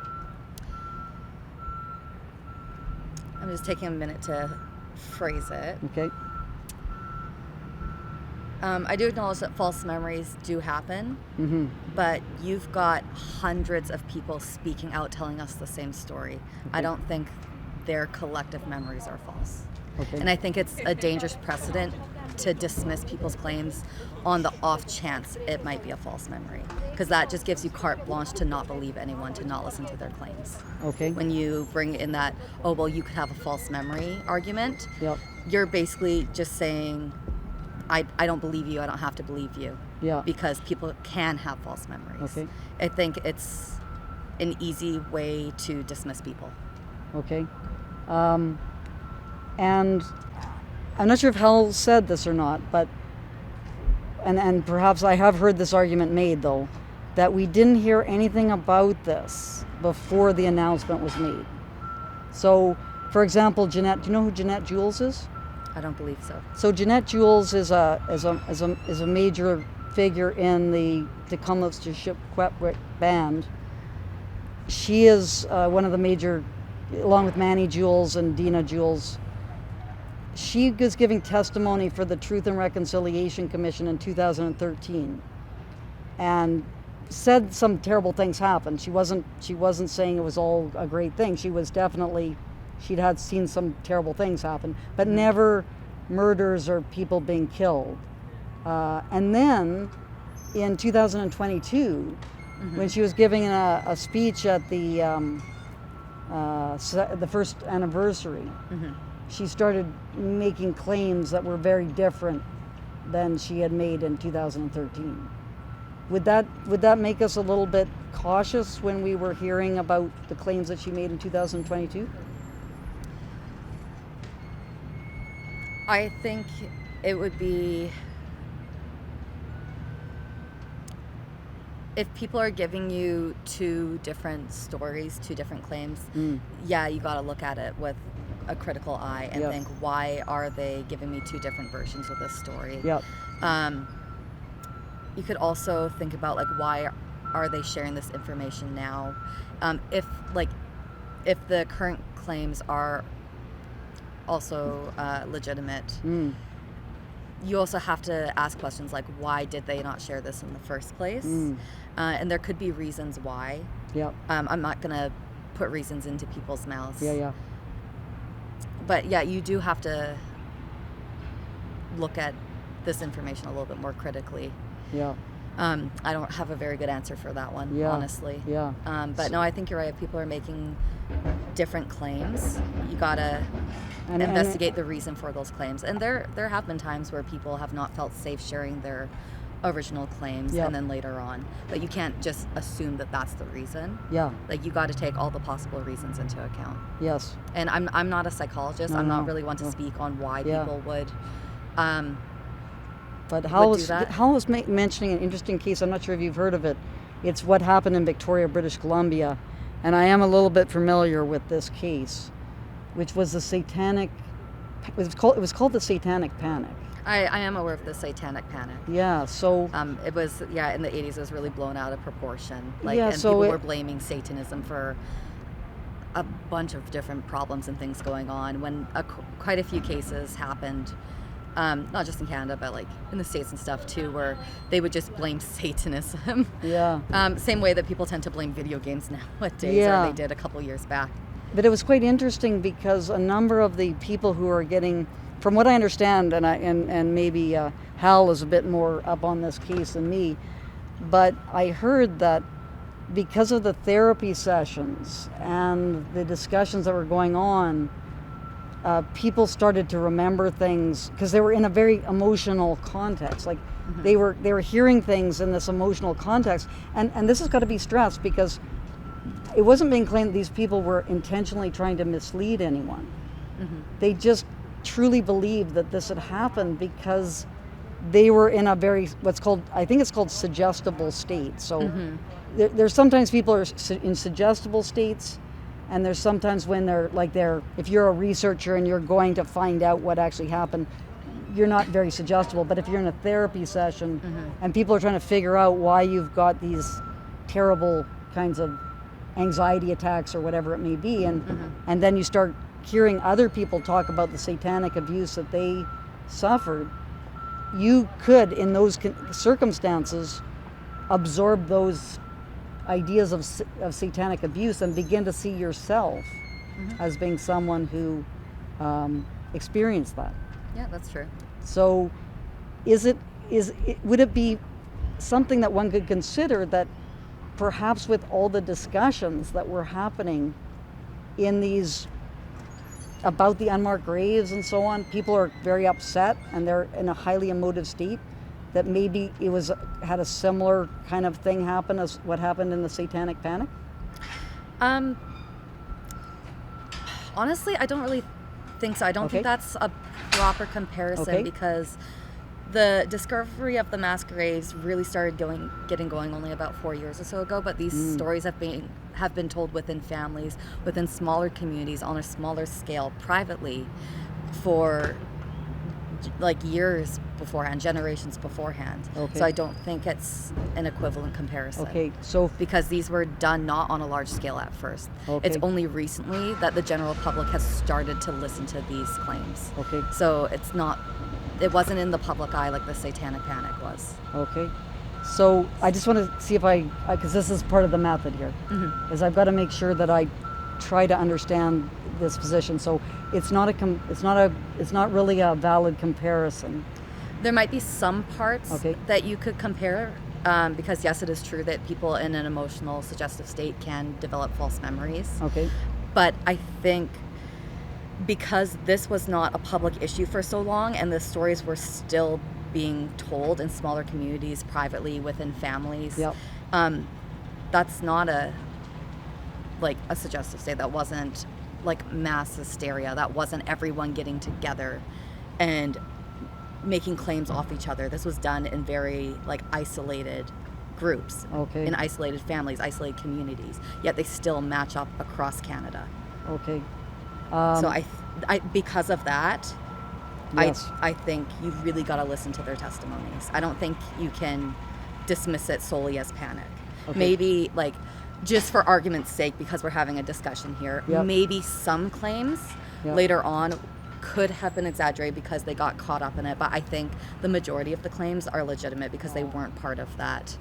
I'm just taking a minute to phrase it. Okay. I do acknowledge that false memories do happen, but you've got hundreds of people speaking out telling us the same story. I don't think their collective memories are false. Okay. And I think it's a dangerous precedent to dismiss people's claims on the off chance it might be a false memory, because that just gives you carte blanche to not believe anyone, to not listen to their claims. Okay. When you bring in that, oh, well, you could have a false memory argument, Yep. you're basically just saying, I don't believe you, I don't have to believe you. Yeah. Because people can have false memories. Okay. I think it's an easy way to dismiss people. Okay. And I'm not sure if Hal said this or not, but and perhaps I have heard this argument made, though, that we didn't hear anything about this before the announcement was made. So, for example, Jeanette, do you know who Jeanette Jules is? I don't believe so. So Jeanette Jules is a major figure in the Kamloops Indian Band. She is one of the major, along with Manny Jules and Dina Jules. She was giving testimony for the Truth and Reconciliation Commission in 2013, and said some terrible things happened. She wasn't saying it was all a great thing. She was definitely, she'd had seen some terrible things happen, but never murders or people being killed. And then in 2022, when she was giving a speech at the first anniversary, she started making claims that were very different than she had made in 2013. Would that make us a little bit cautious when we were hearing about the claims that she made in 2022? I think it would be, if people are giving you two different stories, two different claims, yeah, you got to look at it with a critical eye and think, why are they giving me two different versions of this story? Yep. You could also think about, like, why are they sharing this information now? If the current claims are also legitimate, you also have to ask questions like, why did they not share this in the first place? And there could be reasons why. Yep. I'm not going to put reasons into people's mouths. Yeah. But yeah, you do have to look at this information a little bit more critically. Yeah. I don't have a very good answer for that one, honestly. Yeah. But no, I think you're right. If people are making different claims, you gotta investigate the reason for those claims. And there have been times where people have not felt safe sharing their original claims, and then later on. But you can't just assume that that's the reason. Yeah. Like, you got to take all the possible reasons into account. Yes. And I'm not a psychologist. I'm not really one to speak on why people would. But Hal was mentioning an interesting case. I'm not sure if you've heard of it. It's what happened in Victoria, British Columbia, and I am a little bit familiar with this case, which was the Satanic. It was called the Satanic Panic. I am aware of the Satanic Panic. Yeah. So. It was in the 80s. It was really blown out of proportion. And so people were blaming Satanism for a bunch of different problems and things going on. When quite a few cases happened. Not just in Canada, but like in the States and stuff too, where they would just blame Satanism. Yeah. Same way that people tend to blame video games nowadays, or they did a couple years back. But it was quite interesting because a number of the people who are getting, from what I understand, and maybe Hal is a bit more up on this case than me, but I heard that because of the therapy sessions and the discussions that were going on, people started to remember things because they were in a very emotional context. Like they were hearing things in this emotional context, and this has got to be stressed because it wasn't being claimed that these people were intentionally trying to mislead anyone. They just truly believed that this had happened because they were in a very, I think it's called suggestible state. So there's sometimes people are in suggestible states, and there's sometimes when if you're a researcher and you're going to find out what actually happened, you're not very suggestible. But if you're in a therapy session and people are trying to figure out why you've got these terrible kinds of anxiety attacks or whatever it may be, and then you start hearing other people talk about the satanic abuse that they suffered, you could, in those circumstances, absorb those ideas of satanic abuse and begin to see yourself as being someone who experienced that. Yeah, that's true. So would it be something that one could consider that perhaps with all the discussions that were happening in these about the unmarked graves and so on, people are very upset and they're in a highly emotive state, that maybe it had a similar kind of thing happen as what happened in the Satanic Panic? Honestly, I don't really think so. I don't think that's a proper comparison because the discovery of the mass graves really started getting going only about 4 years or so ago, but these stories have been told within families, within smaller communities, on a smaller scale, privately, for like years beforehand, generations beforehand. So I don't think it's an equivalent comparison. So because these were done not on a large scale at first. It's only recently that the general public has started to listen to these claims. So it wasn't in the public eye like the Satanic Panic was. So I just want to see if because this is part of the method here, is I've got to make sure that I try to understand this position. So it's not really a valid comparison. There might be some parts that you could compare, because yes, it is true that people in an emotional, suggestive state can develop false memories. But I think because this was not a public issue for so long, and the stories were still being told in smaller communities, privately, within families, that's not a suggestive state. That wasn't like mass hysteria. That wasn't everyone getting together and making claims off each other. This was done in very isolated groups, in isolated families, isolated communities, yet they still match up across Canada. So I because of that, I think you've really got to listen to their testimonies. I don't think you can dismiss it solely as panic. Maybe just for argument's sake, because we're having a discussion here, maybe some claims later on could have been exaggerated because they got caught up in it, but I think the majority of the claims are legitimate because they weren't part of that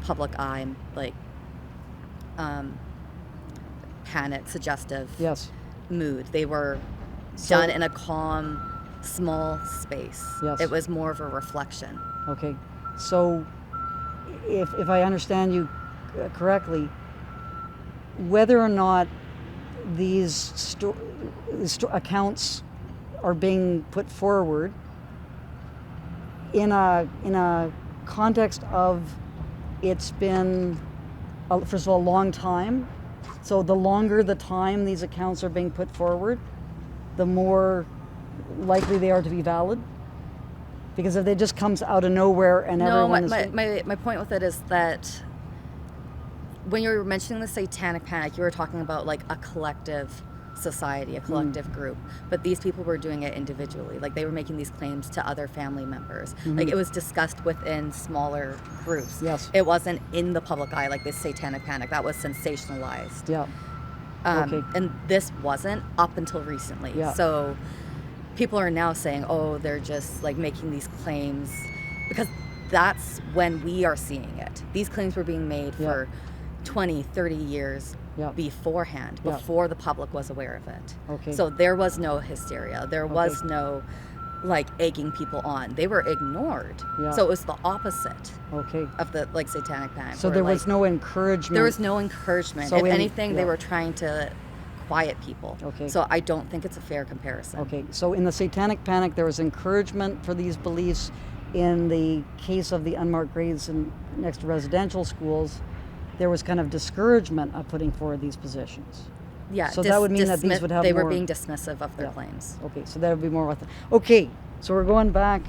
public eye, panic, suggestive mood. They were done in a calm, small space. It was more of a reflection. So if I understand you correctly, whether or not these accounts are being put forward in a context of it's been first of all a long time, so the longer the time these accounts are being put forward, the more likely they are to be valid. Because if it just comes out of nowhere and everyone is... my point with it is that when you were mentioning the Satanic Panic, you were talking about a collective society, a collective group. But these people were doing it individually. They were making these claims to other family members. It was discussed within smaller groups. It wasn't in the public eye like this Satanic Panic. That was sensationalized. And this wasn't up until recently. So people are now saying, oh, they're just making these claims, because that's when we are seeing it. These claims were being made for 20, 30 years beforehand, before the public was aware of it. So there was no hysteria. There was no like egging people on. They were ignored. Yeah. So it was the opposite Okay. of the like Satanic Panic. So where, there like, was no encouragement. there was no encouragement. So if in- anything, they yeah. were trying to quiet people. Okay. So I don't think it's a fair comparison. Okay, so in the Satanic Panic, there was encouragement for these beliefs. In the case of the unmarked graves next to residential schools, there was kind of discouragement of putting forward these positions. Yeah. So that would mean that these would have they more- were being dismissive of their Yeah. claims. Okay, so that would be more with. Okay, so we're going back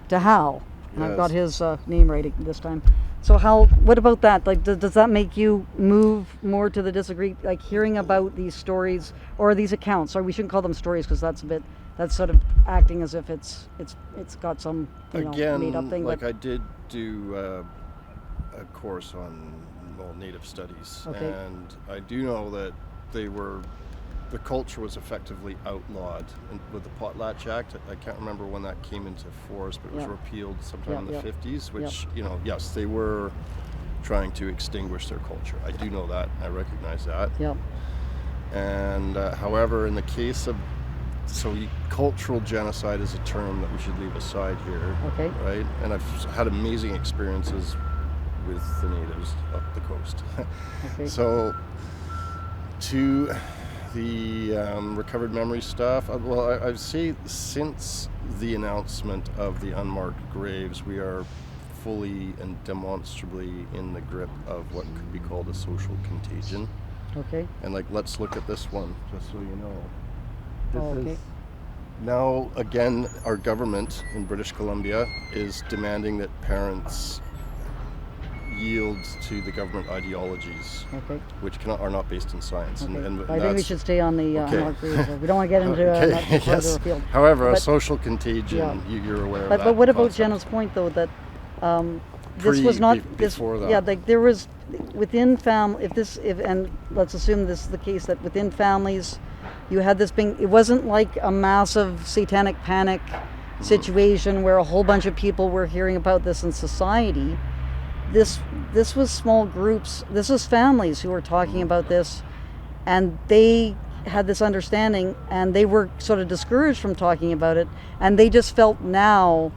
to Hal, and I've got his name right this time. So Hal, what about that? Like, does that make you move more to the disagree? Like hearing about these stories or these accounts? Or we shouldn't call them stories because that's sort of acting as if it's got some Again, made up thing. like but, I did do a course on Native studies, Okay. and I do know that the culture was effectively outlawed with the Potlatch Act. I can't remember when that came into force, but it was Yeah. repealed sometime in Yeah, the yeah. 50s, which, yes, they were trying to extinguish their culture. I do know that. I recognize that. yeah, And however, in the case of cultural genocide is a term that we should leave aside here, Okay. right? And I've had amazing experiences with the natives up the coast. Okay. So, to the recovered memory stuff, I'd say since the announcement of the unmarked graves, we are fully and demonstrably in the grip of what could be called a social contagion. okay, And let's look at this one, just so you know. This okay. is now, again, our government in British Columbia is demanding that parents yield to the government ideologies, Okay. which are not based in science. Okay. And I think we that's- should stay on the Okay. unmarked graves. We don't want to get into Okay, not too far yes. afield. However, a But- social contagion, you're aware of that. But what about concept. Jenna's point though that this was not before that. Yeah, like there was within and let's assume this is the case that within families, you had this being. It wasn't like a massive Satanic Panic situation where a whole bunch of people were hearing about this in society. This was small groups. This was families who were talking about this, and they had this understanding, and they were sort of discouraged from talking about it, and they just felt now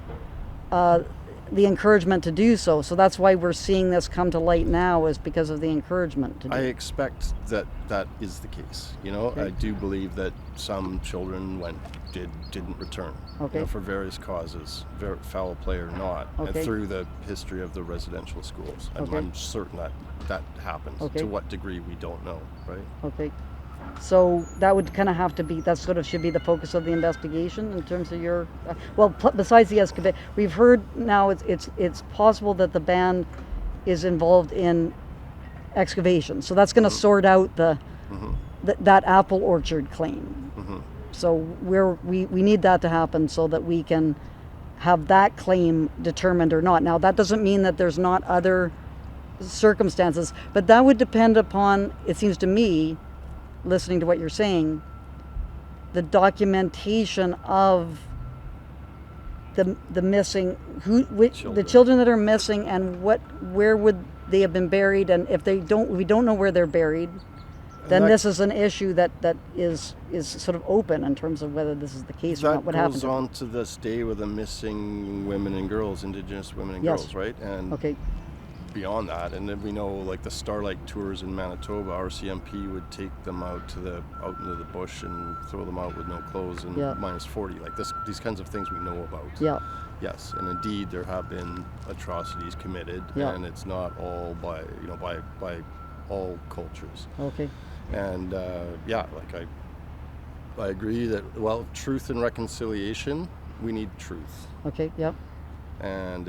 the encouragement to do so. So that's why we're seeing this come to light now, is because of the encouragement to do I it. expect that is the case. Okay. I do believe that some children didn't return. Okay. For various causes, foul play or not, Okay. and through the history of the residential schools. Okay. I'm certain that happens. Okay. To what degree, we don't know, right? Okay. So that would kind of have to be, that sort of should be the focus of the investigation in terms of your, besides the excavation, we've heard now it's possible that the band is involved in excavation. So that's going to sort out that apple orchard claim. So we need that to happen so that we can have that claim determined or not. Now that doesn't mean that there's not other circumstances, but that would depend upon, it seems to me, listening to what you're saying, the documentation of the missing, the children that are missing, and where would they have been buried, and if we don't know where they're buried, then this is an issue that is sort of open in terms of whether this is the case or not. What happened? That goes on to this day with the missing women and girls, Indigenous women and Yes. girls, right? And Okay. beyond that, and then we know like the Starlight tours in Manitoba, RCMP would take them out into the bush and throw them out with no clothes and Yeah. minus 40. Like these kinds of things we know about. Yeah. Yes, and indeed there have been atrocities committed, Yeah. and it's not all by all cultures. Okay. And I agree that truth and reconciliation, we need truth. Okay. Yep. And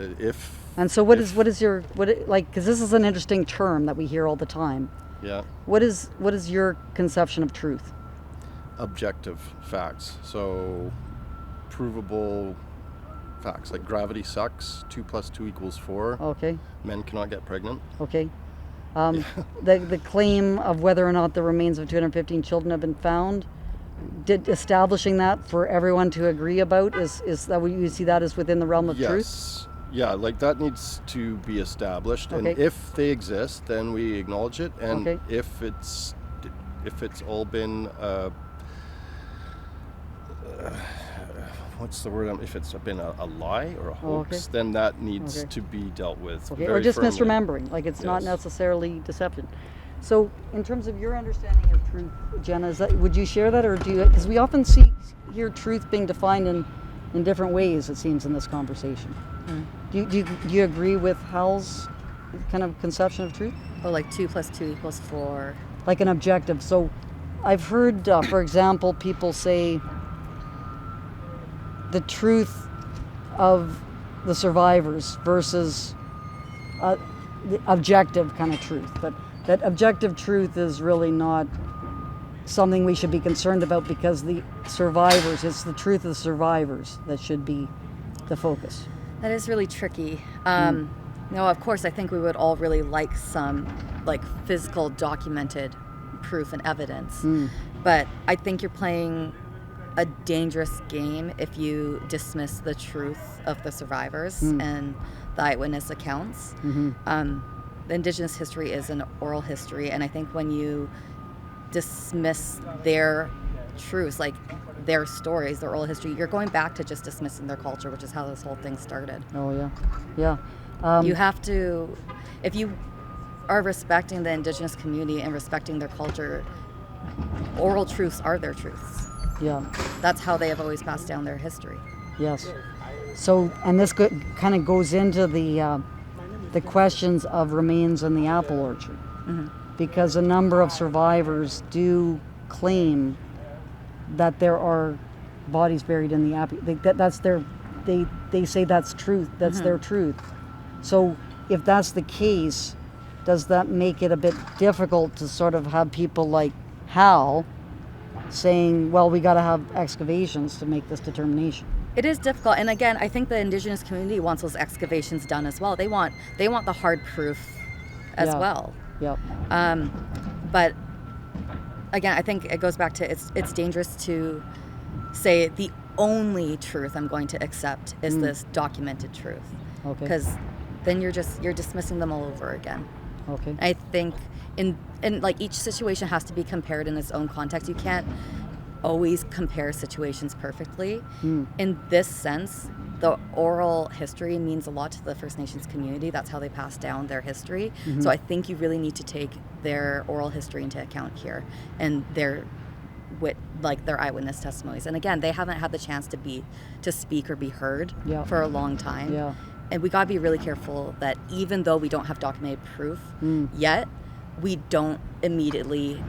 And so because this is an interesting term that we hear all the time. yeah, What is your conception of truth? objective facts, so provable facts, like gravity sucks, 2 + 2 = 4, Okay. men cannot get pregnant. Okay. The claim of whether or not the remains of 215 children have been found, establishing that for everyone to agree about, is that what you see that as within the realm of truth? Yes. Yeah, like that needs to be established, and Okay. if they exist, then we acknowledge it, and Okay. if it's what's the word? If it's been a lie or a hoax, okay. then that needs Okay. to be dealt with. Okay, very or just firmly. misremembering, like it's not Yes. necessarily deception. So, in terms of your understanding of truth, Jenna, would you share that, or do you? Because we often hear truth being defined in different ways. It seems in this conversation. Do you agree with Hal's kind of conception of truth? Oh, like 2 + 2 = 4. Like an objective. So, I've heard, for example, people say the truth of the survivors versus the objective kind of truth, but that objective truth is really not something we should be concerned about, because the survivors, it's the truth of the survivors that should be the focus. That is really tricky. Of course, I think we would all really like some like physical documented proof and evidence, but I think you're playing a dangerous game if you dismiss the truth of the survivors and the eyewitness accounts. The Indigenous history is an oral history, and I think when you dismiss their truths, like their stories, their oral history, you're going back to just dismissing their culture, which is how this whole thing started. Oh yeah. You have to, if you are respecting the Indigenous community and respecting their culture, oral truths are their truths. Yeah. That's how they have always passed down their history. Yes. So, and this kind of goes into the questions of remains in the apple orchard, because a number of survivors do claim that there are bodies buried in the apple. They say that's truth. That's their truth. So, if that's the case, does that make it a bit difficult to sort of have people like Hal saying, well, we got to have excavations to make this determination? It is difficult, and again, I think the Indigenous community wants those excavations done as well. They want the hard proof as well. Yep. But again, I think it goes back to it's dangerous to say the only truth I'm going to accept is this documented truth. Okay. Because then you're dismissing them all over again. Okay. I think in like each situation has to be compared in its own context. You can't always compare situations perfectly. In this sense, the oral history means a lot to the First Nations community. That's how they pass down their history. So I think you really need to take their oral history into account here, and their eyewitness testimonies. And again, they haven't had the chance to speak or be heard for a long time. Yeah. And we got to be really careful that even though we don't have documented proof yet, we don't immediately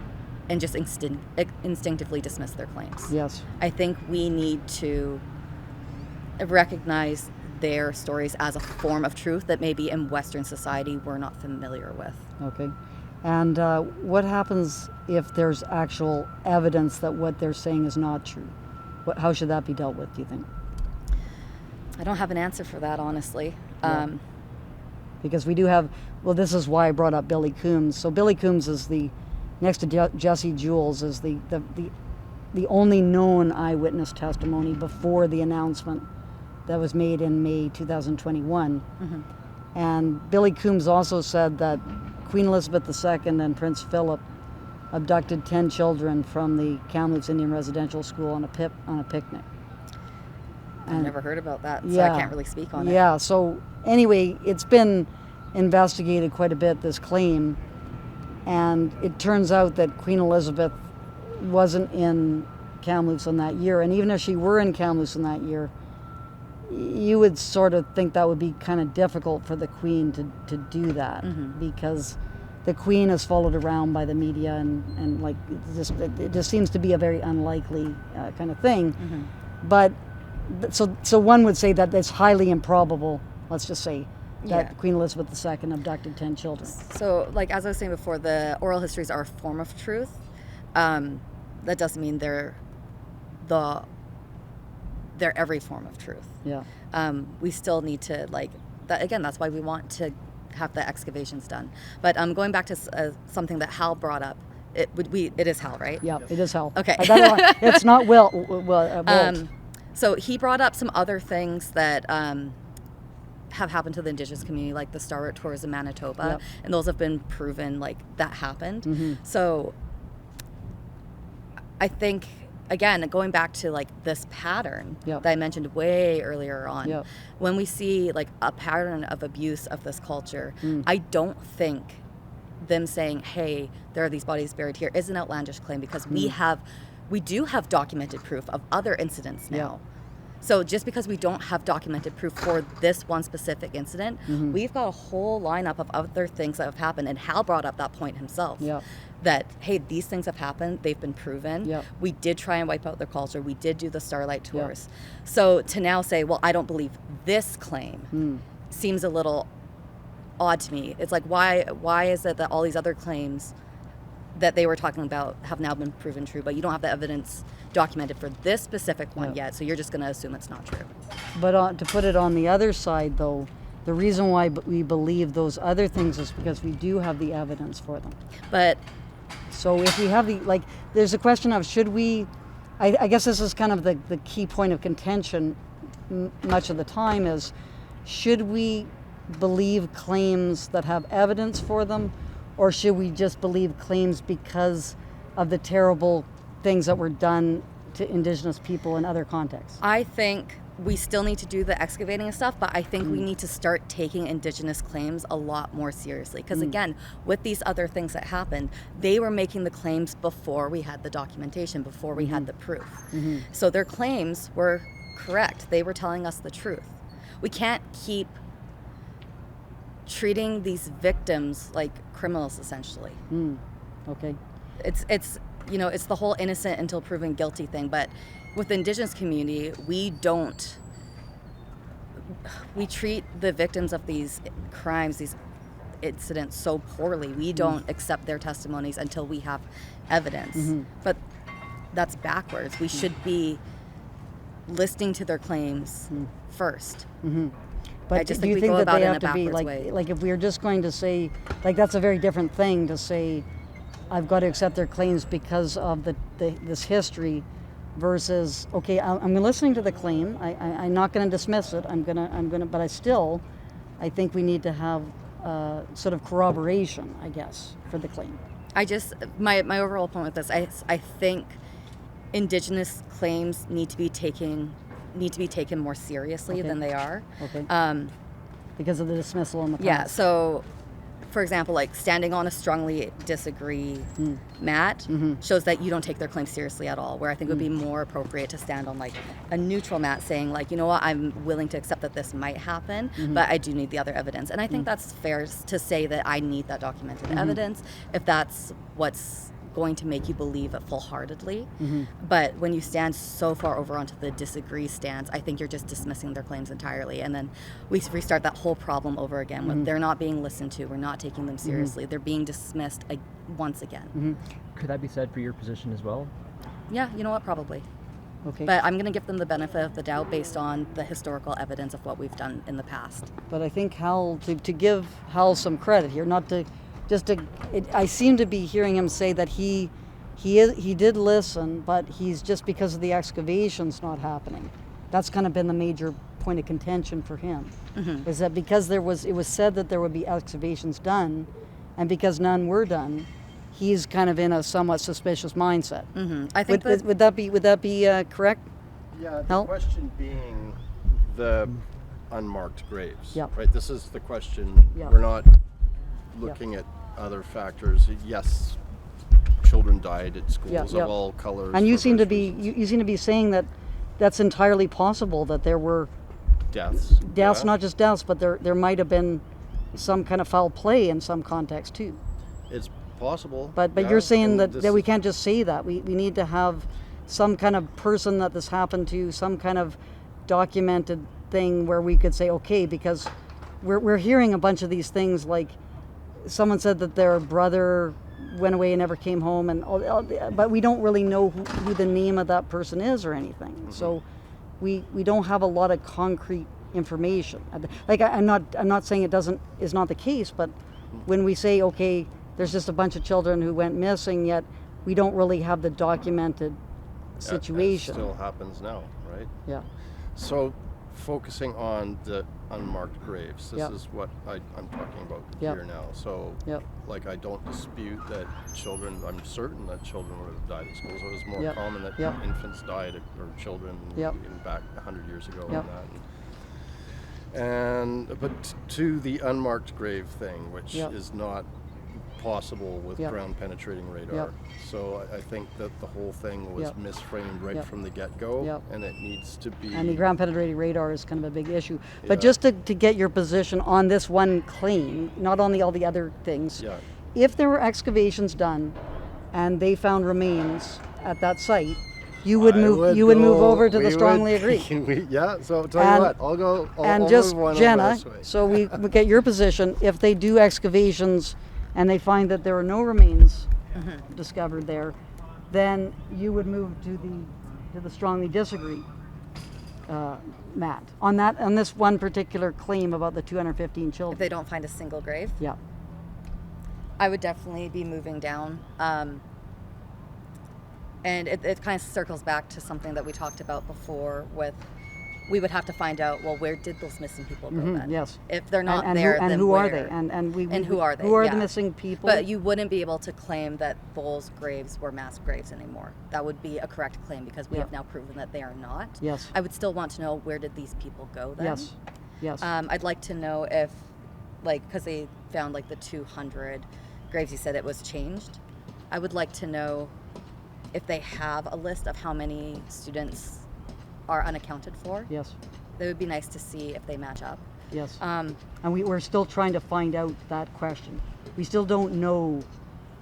and just instinctively dismiss their claims. Yes. I think we need to recognize their stories as a form of truth that maybe in Western society we're not familiar with. Okay. And what happens if there's actual evidence that what they're saying is not true? How should that be dealt with, do you think? I don't have an answer for that, honestly. Because we do have, well, this is why I brought up Billy Coombs. So Billy Coombs is next to Jesse Jules, is the only known eyewitness testimony before the announcement that was made in May 2021. And Billy Coombs also said that Queen Elizabeth II and Prince Philip abducted 10 children from the Kamloops Indian Residential School on a picnic. I've never heard about that, so I can't really speak on it. Yeah, so anyway, it's been investigated quite a bit, this claim, and it turns out that Queen Elizabeth wasn't in Kamloops in that year, and even if she were in Kamloops in that year, you would sort of think that would be kind of difficult for the Queen to do that, because the Queen is followed around by the media, and like it just seems to be a very unlikely kind of thing. But so one would say that it's highly improbable, let's just say, that Queen Elizabeth II abducted 10 children. So, like as I was saying before, the oral histories are a form of truth. That doesn't mean they're every form of truth. Yeah. We still need to that's why we want to have the excavations done. But going back to something that Hal brought up, it is Hal, right? Yeah, it is Hal. Okay. It's not Will. So he brought up some other things that have happened to the Indigenous community, like the Starwood tours in Manitoba, and those have been proven like that happened. So I think again, going back to like this pattern Yep. that I mentioned way earlier on, Yep. when we see like a pattern of abuse of this culture, I don't think them saying, hey, there are these bodies buried here is an outlandish claim, because we do have documented proof of other incidents now. So just because we don't have documented proof for this one specific incident, we've got a whole lineup of other things that have happened. And Hal brought up that point himself. That, hey, these things have happened. They've been proven. We did try and wipe out their culture. We did do the Starlight Tours. So to now say, well, I don't believe this claim seems a little odd to me. It's like, why is it that all these other claims that they were talking about have now been proven true, but you don't have the evidence documented for this specific one yet, so you're just going to assume it's not true. But to put it on the other side, though, the reason why we believe those other things is because we do have the evidence for them. But so if we have there's a question of should we, I guess this is kind of the key point of contention much of the time is, should we believe claims that have evidence for them, or should we just believe claims because of the terrible things that were done to Indigenous people in other contexts? I think we still need to do the excavating and stuff, but I think we need to start taking Indigenous claims a lot more seriously. Because again, with these other things that happened, they were making the claims before we had the documentation, before we had the proof. So their claims were correct. They were telling us the truth. We can't keep treating these victims like criminals, essentially. Okay. It's you know, it's the whole innocent until proven guilty thing. But with the Indigenous community, we treat the victims of these crimes, these incidents, so poorly. We don't accept their testimonies until we have evidence. But that's backwards. We should be listening to their claims first. But I just do think you we think go that about they it in have a to be backwards way. like if we're just going to say, like, that's a very different thing to say, I've got to accept their claims because of this history, versus, okay, I'm listening to the claim. I'm not going to dismiss it. I'm gonna, but I think we need to have sort of corroboration, I guess, for the claim. My overall point with this, I think Indigenous claims need to be taken more seriously than they are. Okay. Because of the dismissal in the past. Yeah. So, for example, like standing on a strongly disagree mat shows that you don't take their claims seriously at all. Where I think it would be more appropriate to stand on like a neutral mat, saying like, you know what, I'm willing to accept that this might happen, but I do need the other evidence. And I think that's fair to say that I need that documented evidence if that's what's going to make you believe it full-heartedly. But when you stand so far over onto the disagree stance, I think you're just dismissing their claims entirely, and then we restart that whole problem over again. When they're not being listened to, we're not taking them seriously, they're being dismissed once again. Could that be said for your position as well? Yeah, you know what, probably. Okay. But I'm going to give them the benefit of the doubt based on the historical evidence of what we've done in the past. But I think Hal, to give Hal some credit here, not to I seem to be hearing him say that he did listen, but he's just because of the excavations not happening. That's kind of been the major point of contention for him. Is that because it was said that there would be excavations done, and because none were done, he's kind of in a somewhat suspicious mindset. I think would that be correct? Yeah, the Hal? question being the unmarked graves. Yep. Right. This is the question. Yep. We're not looking at other factors. Yes, children died at schools of all colors. And you for seem to various be reasons. you seem to be saying that that's entirely possible, that there were deaths. Yeah. not just deaths, but there might have been some kind of foul play in some context too. It's possible. But yeah, you're saying and that this we is- can't just say that. We need to have some kind of person that this happened to, some kind of documented thing where we could say, okay, because we're hearing a bunch of these things, like someone said that their brother went away and never came home, and but we don't really know who the name of that person is or anything. So we don't have a lot of concrete information. Like I'm not saying is not the case, but when we say, okay, there's just a bunch of children who went missing, yet we don't really have the documented situation. It still happens now, right? Yeah. So focusing on the unmarked graves. This Yep. is what I'm talking about Yep. here now. So, Yep. like, I don't dispute that children, I'm certain that children would have died at school. So it was more Yep. common that Yep. infants died, or children, Yep. even back 100 years ago. Yep. But to the unmarked grave thing, which Yep. is not possible with Yep. ground penetrating radar. Yep. So I think that the whole thing was Yep. misframed right Yep. from the get-go, Yep. and it needs to be. And the ground penetrating radar is kind of a big issue. But Yeah. just to get your position on this one claim, not on all the other things, Yeah. if there were excavations done and they found remains at that site, you would move over to the strongly agree. So tell And- you what, I'll And move just one over Jenna, this way. so we get your position. If they do excavations and they find that there are no remains discovered there, then you would move to the strongly disagree, Matt, on this one particular claim about the 215 If children. they don't find a single grave, Yeah. I would definitely be moving down. And it kind of circles back to something that we talked about before with, we would have to find out, well, where did those missing people go then? Yes. If they're not and there, who, and then who are where? they? And who are they? Who are Yeah. the missing people? But you wouldn't be able to claim that those graves were mass graves anymore. That would be a correct claim because we Yeah. have now proven that they are not. Yes. I would still want to know, where did these people go then? Yes. Yes. I'd like to know if, like, because they found like the 200 graves, you said it was changed. I would like to know if they have a list of how many students are unaccounted for. Yes. That would be nice to see if they match up. Yes. And we're still trying to find out that question. We still don't know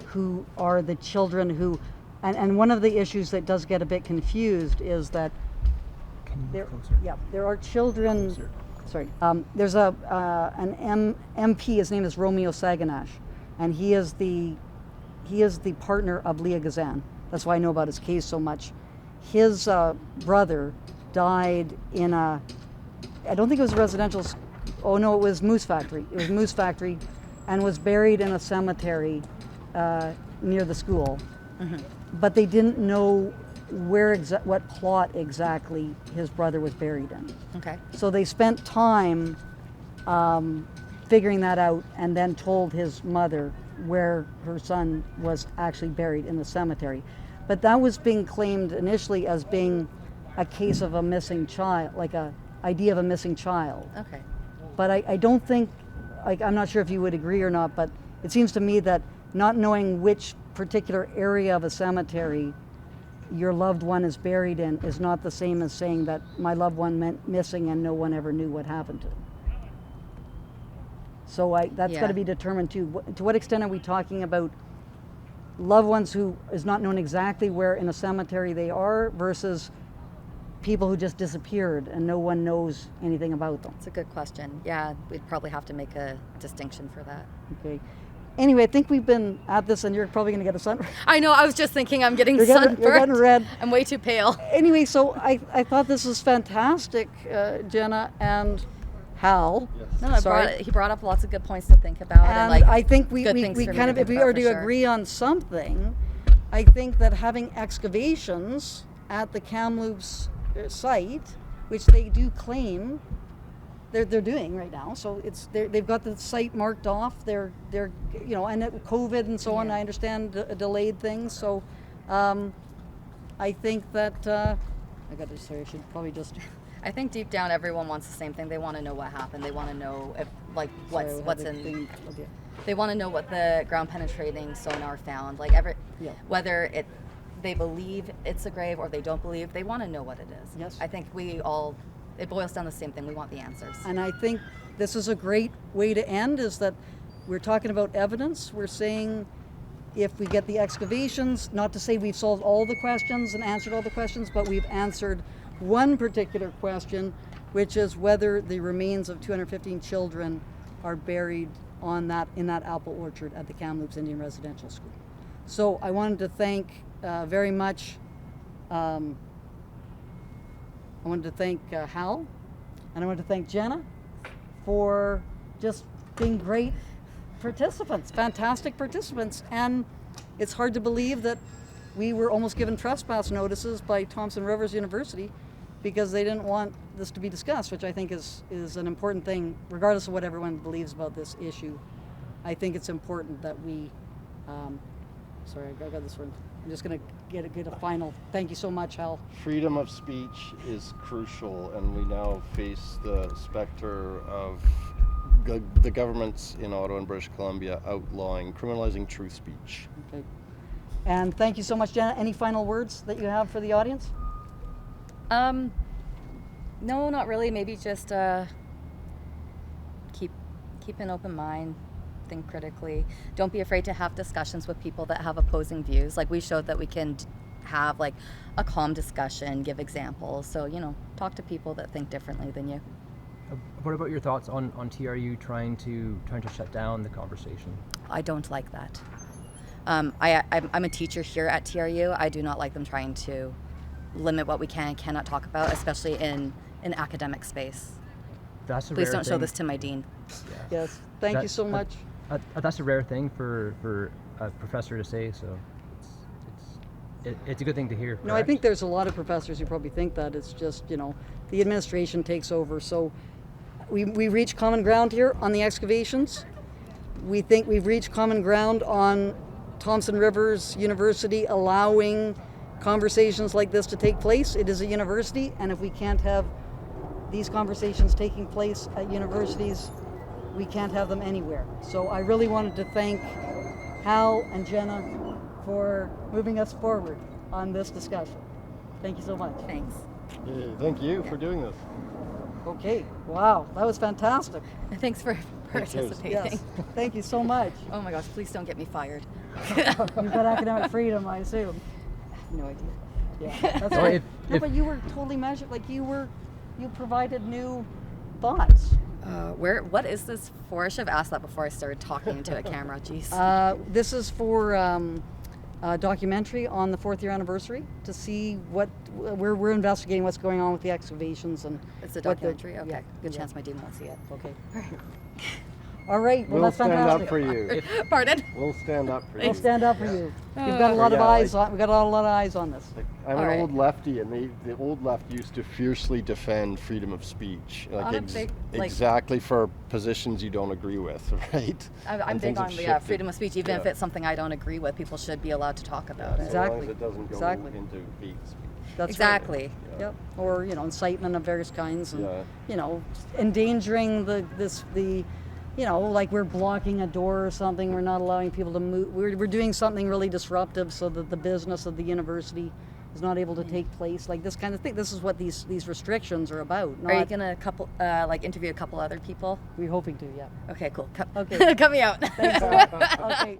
who are the children who, and one of the issues that does get a bit confused is that there are children. Sorry, there's an MP. His name is Romeo Saganash, and he is the partner of Leah Gazan. That's why I know about his case so much. His brother died in a, I don't think it was a residential, oh no, it was Moose Factory. It was Moose Factory, and was buried in a cemetery near the school. Mm-hmm. But they didn't know what plot exactly his brother was buried in. Okay. So they spent time figuring that out, and then told his mother where her son was actually buried in the cemetery. But that was being claimed initially as being a case of a missing child, like a idea of a missing child. Okay. But I don't think, I'm not sure if you would agree or not, but it seems to me that not knowing which particular area of a cemetery your loved one is buried in is not the same as saying that my loved one went missing and no one ever knew what happened to him. So that's got to be determined too. To what extent are we talking about loved ones who is not known exactly where in a cemetery they are versus people who just disappeared and no one knows anything about them? It's a good question. Yeah, we'd probably have to make a distinction for that. Okay. Anyway, I think we've been at this, and you're probably going to get a sunburn. I know, I was just thinking I'm getting You're sunburned. getting red. I'm way too pale. Anyway, so I thought this was fantastic, Jenna and Hal. No, he brought up lots of good points to think about. And like, I think we good things for me kind to of, if think we about are for to sure. agree on something, I think that having excavations at the Kamloops site, which they do claim they're doing right now, so they've got the site marked off. They're and COVID and so on. I understand delayed things. So I think that I should probably just. I think deep down everyone wants the same thing. They want to know what happened. They want to know if what's in. Okay. They want to know what the ground penetrating sonar found. Whether they believe it's a grave or they don't believe. They want to know what it is. Yes. I think it boils down to the same thing. We want the answers. And I think this is a great way to end, is that we're talking about evidence. We're saying if we get the excavations, not to say we've solved all the questions and answered all the questions, but we've answered one particular question, which is whether the remains of 215 children are buried in that apple orchard at the Kamloops Indian Residential School. So I wanted to thank very much I wanted to thank Hal, and I wanted to thank Jenna for just being great participants, fantastic participants. And it's hard to believe that we were almost given trespass notices by Thompson Rivers University because they didn't want this to be discussed, which I think is an important thing, regardless of what everyone believes about this issue. I think it's important that we, sorry, I got this one. I'm just going to get a final, thank you so much, Hal. Freedom of speech is crucial, and we now face the specter of the governments in Ottawa and British Columbia criminalizing true speech. Okay. And thank you so much, Jenna. Any final words that you have for the audience? No, not really. Maybe just keep an open mind, think critically. Don't be afraid to have discussions with people that have opposing views. Like, we showed that we can have like a calm discussion, give examples. So, talk to people that think differently than you. What about your thoughts on TRU trying to shut down the conversation? I don't like that. I'm a teacher here at TRU. I do not like them trying to limit what we can and cannot talk about, especially in an academic space. Please don't show this to my dean. Yeah. Yes. Thank you so much. That's a rare thing for a professor to say, so it's a good thing to hear. No, I think there's a lot of professors who probably think that. It's just, the administration takes over. So we reach common ground here on the excavations. We think we've reached common ground on Thompson Rivers University allowing conversations like this to take place. It is a university, and if we can't have these conversations taking place at universities, we can't have them anywhere. So I really wanted to thank Hal and Jenna for moving us forward on this discussion. Thank you so much. Thanks. Thank you for doing this. Okay, wow, that was fantastic. Thanks for participating. Yes, thank you so much. Oh my gosh, please don't get me fired. You've got academic freedom, I assume. No idea. Yeah, that's right. No, but you were totally measured, like you provided new thoughts. What is this for? I should have asked that before I started talking into a camera. Jeez. This is for a documentary on the 4th year anniversary to see what we're investigating what's going on with the excavations and. It's a documentary. Okay. Good chance my dean won't see it. Okay. All right. Well, We'll that's stand fantastic. up for you. Pardon? We'll stand up for you. We'll stand up for you. You've got a lot of eyes on. We've got a lot of eyes on this. I'm All an right. old lefty, and the old left used to fiercely defend freedom of speech, I'm a big, exactly for positions you don't agree with, right? I'm And big things have on the shifted. freedom of speech. Even if Yeah. it's something I don't agree with, people should be allowed to talk about it. As long Exactly. as it doesn't go Exactly. into hate speech. That's Exactly. Right. Yep. Or incitement of various kinds, and Yeah. endangering the like we're blocking a door or something. We're not allowing people to move. We're doing something really disruptive so that the business of the university is not able to take place. Like this kind of thing. This is what these restrictions are about. Are you gonna interview a couple other people? We're hoping to. Yeah. Okay, cool. Okay. Cut me out. Thanks. Okay.